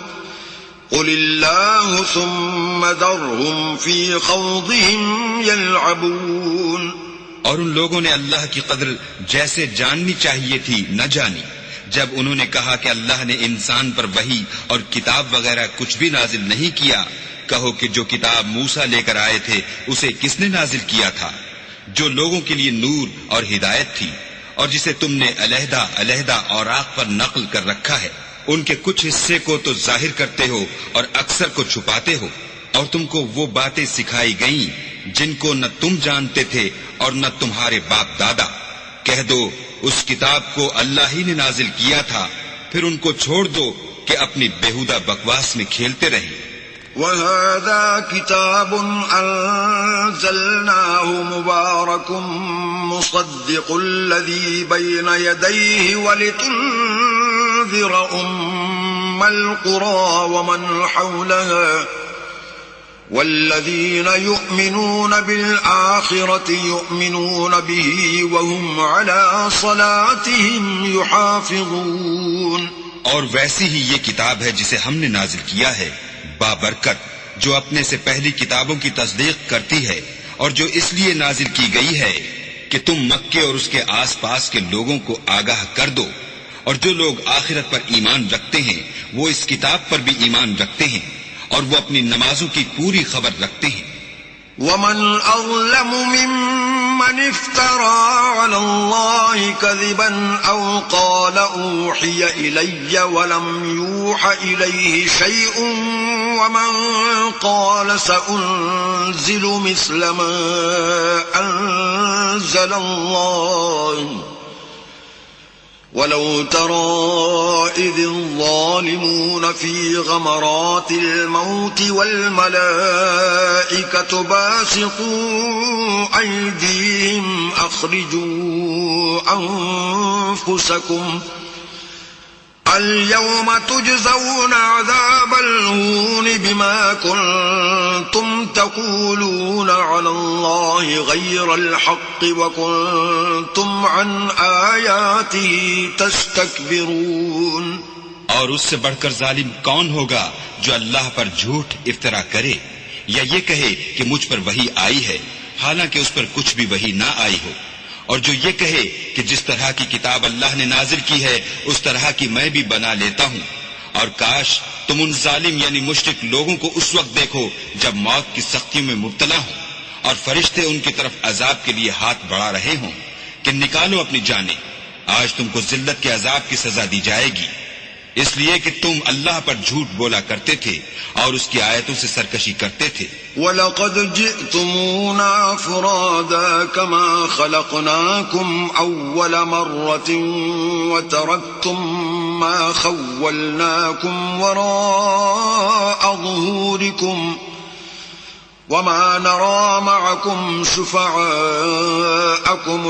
قل الله ثم ذرهم في خوضهم يلعبون. اور ان لوگوں نے اللہ کی قدر جیسے جاننی چاہیے تھی نہ جانی. جب انہوں نے کہا کہ اللہ نے انسان پر وحی اور کتاب وغیرہ کچھ بھی نازل نہیں کیا، کہو کہ جو کتاب موسیٰ لے کر آئے تھے اسے کس نے نازل کیا تھا؟ جو لوگوں کے لیے نور اور ہدایت تھی، اور جسے تم نے علیحدہ علیحدہ اوراق پر نقل کر رکھا ہے. ان کے کچھ حصے کو تو ظاہر کرتے ہو اور اکثر کو چھپاتے ہو. اور تم کو وہ باتیں سکھائی گئیں جن کو نہ تم جانتے تھے اور نہ تمہارے باپ دادا. کہہ دو اس کتاب کو اللہ ہی نے نازل کیا تھا، پھر ان کو چھوڑ دو کہ اپنی بےہودہ بکواس میں کھیلتے رہیں. وَهَذَا كِتَابٌ أَنزَلْنَاهُ مُبَارَكٌ مُصَدِّقُ الَّذِي بَيْنَ يَدَيْهِ وَلِتُنذِرَ أُمَّ الْقُرَى وَمَنْ حَوْلَهَا وَالَّذِينَ يُؤْمِنُونَ بِالْآخِرَةِ يُؤْمِنُونَ بِهِ وَهُمْ عَلَى صَلَاتِهِمْ يُحَافِظُونَ. اور ویسی ہی یہ کتاب ہے جسے ہم نے نازل کیا ہے، بابرکت، جو اپنے سے پہلی کتابوں کی تصدیق کرتی ہے، اور جو اس لیے نازل کی گئی ہے کہ تم مکے اور اس کے آس پاس کے لوگوں کو آگاہ کر دو. اور جو لوگ آخرت پر ایمان رکھتے ہیں وہ اس کتاب پر بھی ایمان رکھتے ہیں، اور وہ اپنی نمازوں کی پوری خبر رکھتے ہیں. وَمَنْ أَظْلَمُ مِمَّنِ افْتَرَى عَلَى اللَّهِ كَذِبًا أَوْ قَالَ أُوحِيَ إِلَيَّ وَلَمْ يُوحَ إِلَيْهِ شَيْءٌ وَمَنْ قَالَ سَأُنزِلُ مِثْلَ مَا أَنزَلَ اللَّهُ. وَلَوْ تَرَى إِذِ الظَّالِمُونَ فِي غَمَرَاتِ الْمَوْتِ وَالْمَلَائِكَةُ بَاسِطُو أَيْدِيهِمْ أَخْرِجُوا أَنفُسَكُمْ الْيَوْمَ تُجْزَوْنَ عَذَابَ الْهُونِ بِمَا كُنتُمْ تَقُولُونَ عَلَى اللَّهِ غَيْرَ الْحَقِّ وَكُنتُمْ عَنْ آيَاتِهِ تَسْتَكْبِرُونَ. اور اس سے بڑھ کر ظالم کون ہوگا جو اللہ پر جھوٹ افطرا کرے یا یہ کہے کہ مجھ پر وحی آئی ہے حالانکہ اس پر کچھ بھی وحی نہ آئی ہو، اور جو یہ کہے کہ جس طرح کی کتاب اللہ نے نازل کی ہے اس طرح کی میں بھی بنا لیتا ہوں. اور کاش تم ان ظالم یعنی مشرک لوگوں کو اس وقت دیکھو جب موت کی سختیوں میں مبتلا ہوں اور فرشتے ان کی طرف عذاب کے لیے ہاتھ بڑھا رہے ہوں کہ نکالو اپنی جانیں، آج تم کو ذلت کے عذاب کی سزا دی جائے گی، اس لیے کہ تم اللہ پر جھوٹ بولا کرتے تھے اور اس کی آیتوں سے سرکشی کرتے تھے۔ وَلَقَدْ جِئْتُمُونَا فُرَادَى كَمَا خَلَقْنَاكُمْ أَوَّلَ مَرَّةٍ وَتَرَكْتُمْ مَا خَوَّلْنَاكُمْ وَرَاءَ ظُهُورِكُمْ وَمَا نَرَى مَعَكُمْ شُفَعَاءَكُمُ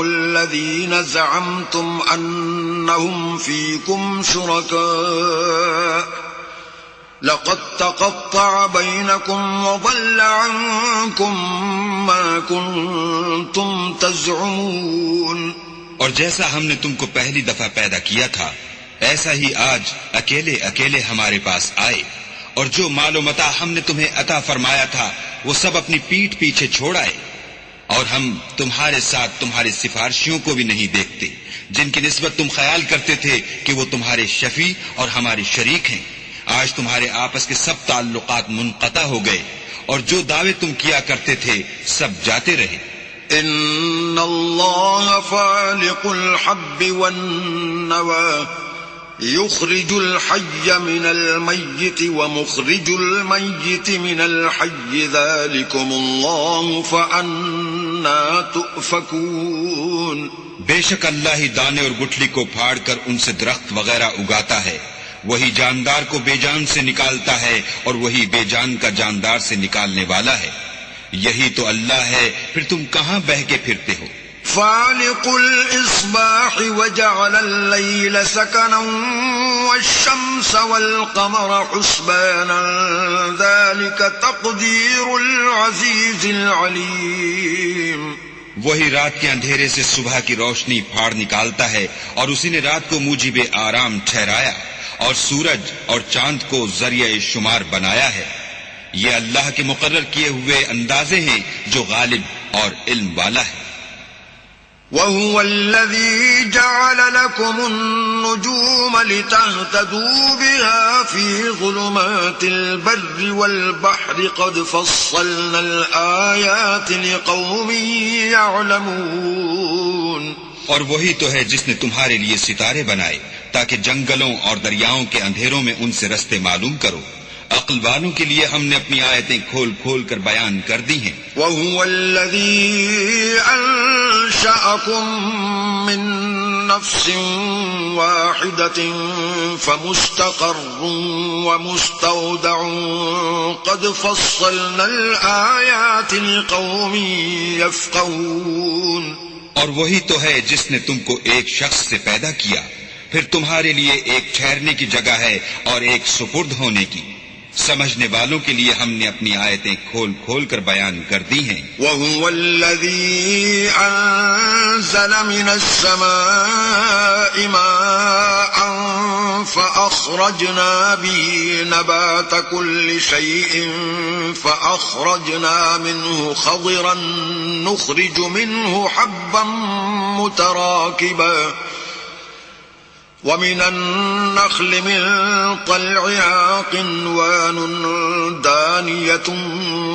الَّذِينَ زَعَمْتُمْ أَنَّهُمْ فِيكُمْ شُرَكَاءُ لَقَدْ تَقَطَّعَ بَيْنَكُمْ وَضَلَّ عَنكُمْ مَا كُنْتُمْ تَزْعُمُونَ۔ اور جیسا ہم نے تم کو پہلی دفعہ پیدا کیا تھا ایسا ہی آج اکیلے اکیلے ہمارے پاس آئے، اور جو مال و متاع ہم نے تمہیں عطا فرمایا تھا وہ سب اپنی پیٹھ پیچھے چھوڑ آئے، اور ہم تمہارے ساتھ تمہارے سفارشیوں کو بھی نہیں دیکھتے جن کی نسبت تم خیال کرتے تھے کہ وہ تمہارے شفیع اور ہمارے شریک ہیں۔ آج تمہارے آپس کے سب تعلقات منقطع ہو گئے اور جو دعوے تم کیا کرتے تھے سب جاتے رہے۔ ان اللہ فالق الحب والنوى يخرج الحي من الميت ومخرج الميت من الحي ذلكم الله فأنا تؤفكون۔ بے شک اللہ ہی دانے اور گٹھلی کو پھاڑ کر ان سے درخت وغیرہ اگاتا ہے، وہی جاندار کو بے جان سے نکالتا ہے اور وہی بے جان کا جاندار سے نکالنے والا ہے، یہی تو اللہ ہے، پھر تم کہاں بہہ کے پھرتے ہو؟ فالق الإصباح وجعل الليل سكنا والشمس والقمر حسبانا ذلك تقدير العزيز العليم۔ وہی رات کے اندھیرے سے صبح کی روشنی پھاڑ نکالتا ہے اور اسی نے رات کو موجب آرام ٹھہرایا اور سورج اور چاند کو ذریعہ شمار بنایا ہے، یہ اللہ کے مقرر کیے ہوئے اندازے ہیں جو غالب اور علم والا ہے۔ وَهُوَ الَّذِي جَعَلَ لَكُمُ النُّجُومَ لِتَهْتَدُوا بِهَا فِي ظُلُمَاتِ الْبَرِّ وَالْبَحْرِ قَدْ فَصَّلْنَا الْآيَاتِ لِقَوْمٍ يَعْلَمُونَ۔ اور وہی تو ہے جس نے تمہارے لیے ستارے بنائے تاکہ جنگلوں اور دریاؤں کے اندھیروں میں ان سے رستے معلوم کرو، عقل والوں کے لیے ہم نے اپنی آیتیں کھول کھول کر بیان کر دی ہیں۔ وَهُوَ الَّذِي أَنشَأَكُم مِّن نَّفْسٍ وَاحِدَةٍ فَمُسْتَقَرٌّ وَمُسْتَوْدَعٌ قَدْ فَصَّلْنَا الْآيَاتِ لِقَوْمٍ يَفْقَهُونَ۔ اور وہی تو ہے جس نے تم کو ایک شخص سے پیدا کیا، پھر تمہارے لیے ایک ٹھہرنے کی جگہ ہے اور ایک سپرد ہونے کی، سمجھنے والوں کے لیے ہم نے اپنی آیتیں کھول کھول کر بیان کر دی ہیں۔ وَهُوَ الَّذِي أَنزَلَ مِنَ السَّمَاءِ مَاءً فَأَخْرَجْنَا بِهِ نَبَاتَ كُلِّ شَيْءٍ فَأَخْرَجْنَا مِنْهُ خَضِرًا نُخْرِجُ مِنْهُ حَبًّا مُتَرَاكِبًا وَمِنَ النَّخْلِ مِن طَلْعِهَا قِنْوَانٌ دَانِيَةٌ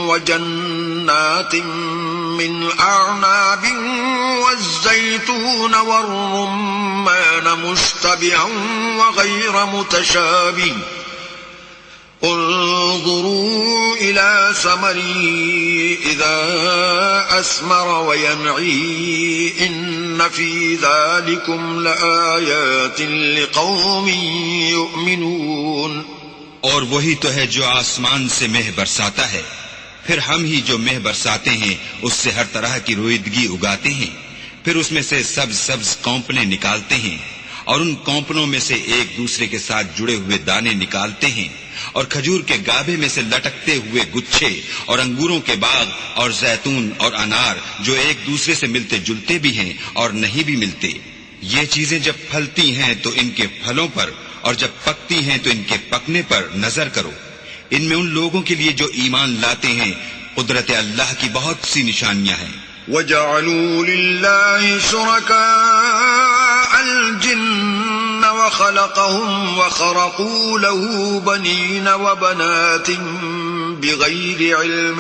وَجَنَّاتٍ مِّنْ أَعْنَابٍ وَالزَّيْتُونَ وَالرُّمَّانَ مُشْتَبِهًا وَغَيْرَ مُتَشَابِهٍ انظروا إلى ثمره إذا أثمر وينعي إن في ذلكم لآيات لقوم يؤمنون۔ اور وہی تو ہے جو آسمان سے مہ برساتا ہے، پھر ہم ہی جو مہ برساتے ہیں اس سے ہر طرح کی رویدگی اگاتے ہیں، پھر اس میں سے سبز سبز کونپلیں نکالتے ہیں اور ان کونپلوں میں سے ایک دوسرے کے ساتھ جڑے ہوئے دانے نکالتے ہیں، اور کھجور کے گابے میں سے لٹکتے ہوئے گچھے، اور انگوروں کے باغ اور زیتون اور انار جو ایک دوسرے سے ملتے جلتے بھی ہیں اور نہیں بھی ملتے۔ یہ چیزیں جب پھلتی ہیں تو ان کے پھلوں پر، اور جب پکتی ہیں تو ان کے پکنے پر نظر کرو، ان میں ان لوگوں کے لیے جو ایمان لاتے ہیں قدرت اللہ کی بہت سی نشانیاں ہیں۔ وَجَعَلُوا لِلَّهِ شُرَكَاءَ الْجِنَّ خلقهم وخرقوا له بنين وبنات بغير علم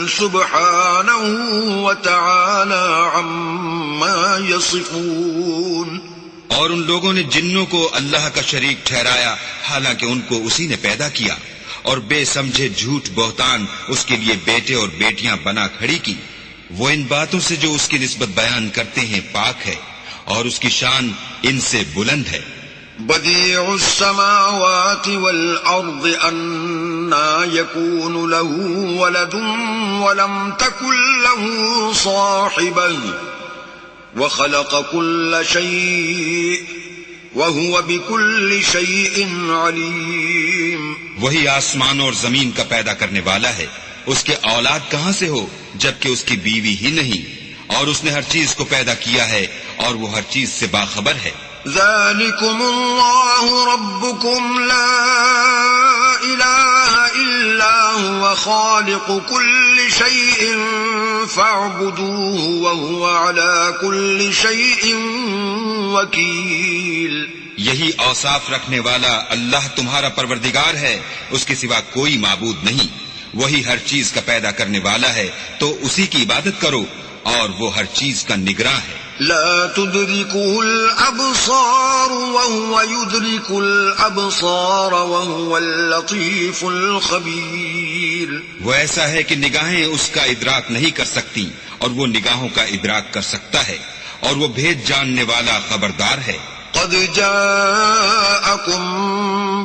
سبحانه وتعالى عما يصفون. اور ان لوگوں نے جنوں کو اللہ کا شریک ٹھہرایا حالانکہ ان کو اسی نے پیدا کیا، اور بے سمجھے جھوٹ بہتان اس کے لیے بیٹے اور بیٹیاں بنا کھڑی کی. وہ ان باتوں سے جو اس کی نسبت بیان کرتے ہیں پاک ہے، اور اس کی شان ان سے بلند ہے. بديع السماوات والأرض أنى يكون له ولد ولم تكن له صاحبة وخلق كل شيء وهو بكل شيء عليم. وہی آسمان اور زمین کا پیدا کرنے والا ہے، اس کے اولاد کہاں سے ہو جبکہ اس کی بیوی ہی نہیں، اور اس نے ہر چیز کو پیدا کیا ہے اور وہ ہر چیز سے باخبر ہے. ذلكم الله ربكم لا إله إلا هو خالق كل شيء فاعبدوه وهو على كل شيء وكيل. یہی اوصاف رکھنے والا اللہ تمہارا پروردگار ہے، اس کے سوا کوئی معبود نہیں. وہی ہر چیز کا پیدا کرنے والا ہے تو اسی کی عبادت کرو، اور وہ ہر چیز کا نگراں ہے. لا تدركه الأبصار وهو يدرك الأبصار وهو اللطيف الخبير. وہ ایسا ہے کہ نگاہیں اس کا ادراک نہیں کر سکتی اور وہ نگاہوں کا ادراک کر سکتا ہے، اور وہ بھید جاننے والا خبردار ہے. قد جاءكم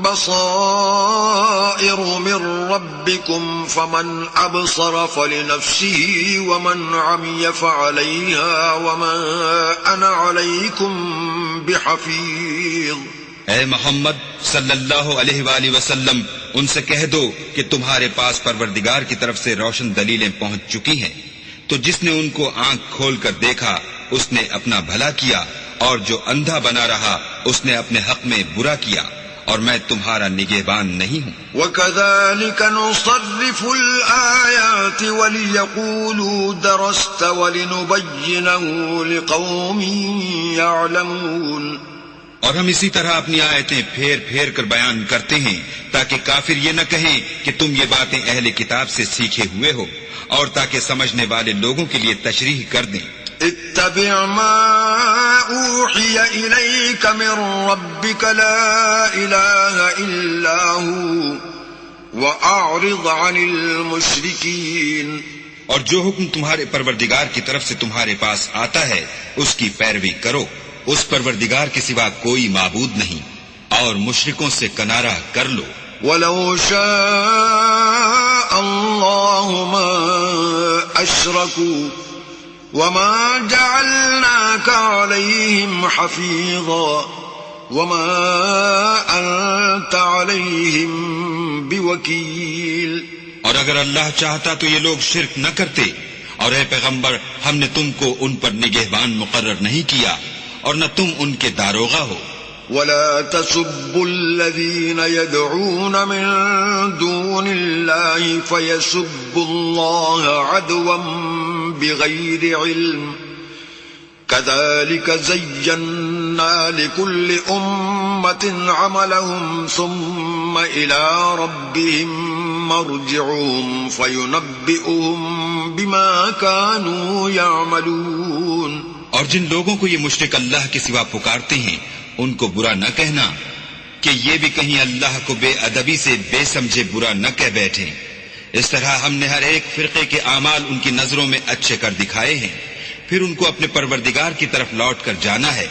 بصائر من ربكم فمن أبصر فلنفسه ومن عمي فعليها وما أنا عليكم بحفيظ. اے محمد صلی اللہ علیہ وآلہ وسلم، ان سے کہہ دو کہ تمہارے پاس پروردگار کی طرف سے روشن دلیلیں پہنچ چکی ہیں، تو جس نے ان کو آنکھ کھول کر دیکھا اس نے اپنا بھلا کیا، اور جو اندھا بنا رہا اس نے اپنے حق میں برا کیا، اور میں تمہارا نگہبان نہیں ہوں. وَكَذَلِكَ نُصَرِّفُ الْآيَاتِ وَلِيَقُولُوا دَرَسْتَ وَلِنُبَيِّنَهُ لِقَوْمٍ يَعْلَمُونَ. اور ہم اسی طرح اپنی آیتیں پھیر پھیر کر بیان کرتے ہیں تاکہ کافر یہ نہ کہیں کہ تم یہ باتیں اہل کتاب سے سیکھے ہوئے ہو، اور تاکہ سمجھنے والے لوگوں کے لیے تشریح کر دیں. اتبع ما اوحی الیک من ربک لا الہ الا ہو واعرض عن المشرکین. اور جو حکم تمہارے پروردگار کی طرف سے تمہارے پاس آتا ہے اس کی پیروی کرو، اس پروردگار کے سوا کوئی معبود نہیں، اور مشرکوں سے کنارہ کر لو. وَلَوْ شَاءَ اللَّهُ مَا أَشْرَكُوا وَمَا جَعَلْنَاكَ عَلَيْهِمْ حَفِيظًا وَمَا أَنْتَ عَلَيْهِمْ بِوَكِيلٍ. اور اگر اللہ چاہتا تو یہ لوگ شرک نہ کرتے، اور اے پیغمبر ہم نے تم کو ان پر نگہبان مقرر نہیں کیا، اور نہ تم ان کے داروغہ ہو. وَلَا تَسُبُّوا الَّذِينَ يَدْعُونَ مِن دُونِ اللَّهِ فَيَسُبُّوا اللَّهَ عَدْوًا بِغَيْرِ عِلْمٍ كَذَلِكَ زَيَّنَّا لِكُلِّ أُمَّةٍ عَمَلَهُمْ ثُمَّ إِلَى رَبِّهِمْ مَرْجِعُهُمْ فَيُنَبِّئُهُم بِمَا كَانُوا يَعْمَلُونَ. اور جن لوگوں کو یہ مشرک اللہ کے سوا پکارتے ہیں ان کو برا نہ کہنا کہ یہ بھی کہیں اللہ کو بے ادبی سے بے سمجھے برا نہ کہہ بیٹھیں. اس طرح ہم نے ہر ایک فرقے کے اعمال ان کی نظروں میں اچھے کر دکھائے ہیں، پھر ان کو اپنے پروردگار کی طرف لوٹ کر جانا ہے،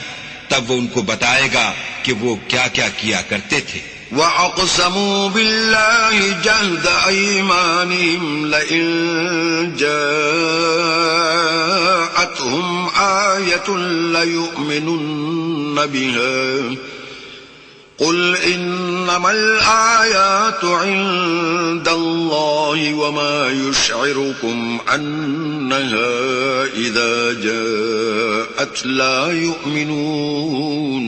تب وہ ان کو بتائے گا کہ وہ کیا کیا کیا کرتے تھے. وَأَقْسَمُوا بِاللَّهِ جَهْدَ أَيْمَانِهِمْ لَئِن جَاءَتْهُمْ آيَةٌ لَيُؤْمِنُنَّ بِهَا قُلْ إِنَّمَا الْآيَاتُ عِندَ اللَّهِ وَمَا يُشْعِرُكُمْ أَنَّهَا إِذَا جَاءَتْ لَا يُؤْمِنُونَ.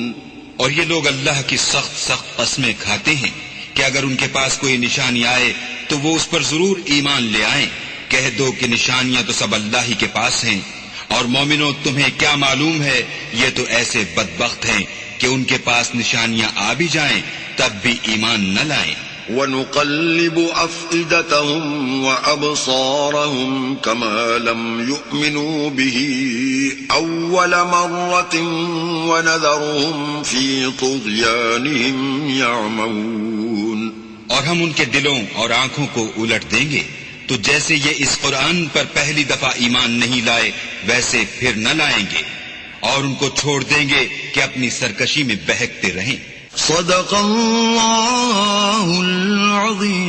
اور یہ لوگ اللہ کی سخت سخت قسمیں کھاتے ہیں کہ اگر ان کے پاس کوئی نشانی آئے تو وہ اس پر ضرور ایمان لے آئیں. کہہ دو کہ نشانیاں تو سب اللہ ہی کے پاس ہیں، اور مومنوں تمہیں کیا معلوم ہے، یہ تو ایسے بدبخت ہیں کہ ان کے پاس نشانیاں آ بھی جائیں تب بھی ایمان نہ لائیں. وَنُقَلِّبُ أَفْئِدَتَهُمْ وَأَبْصَارَهُمْ كَمَا لَمْ يُؤْمِنُوا بِهِ أَوَّلَ مَرَّةٍ وَنَذَرُهُمْ فِي طُغْيَانِهِمْ يَعْمَهُونَ. اور ہم ان کے دلوں اور آنکھوں کو الٹ دیں گے تو جیسے یہ اس قرآن پر پہلی دفعہ ایمان نہیں لائے ویسے پھر نہ لائیں گے، اور ان کو چھوڑ دیں گے کہ اپنی سرکشی میں بہکتے رہیں. صدق اللہ العظیم.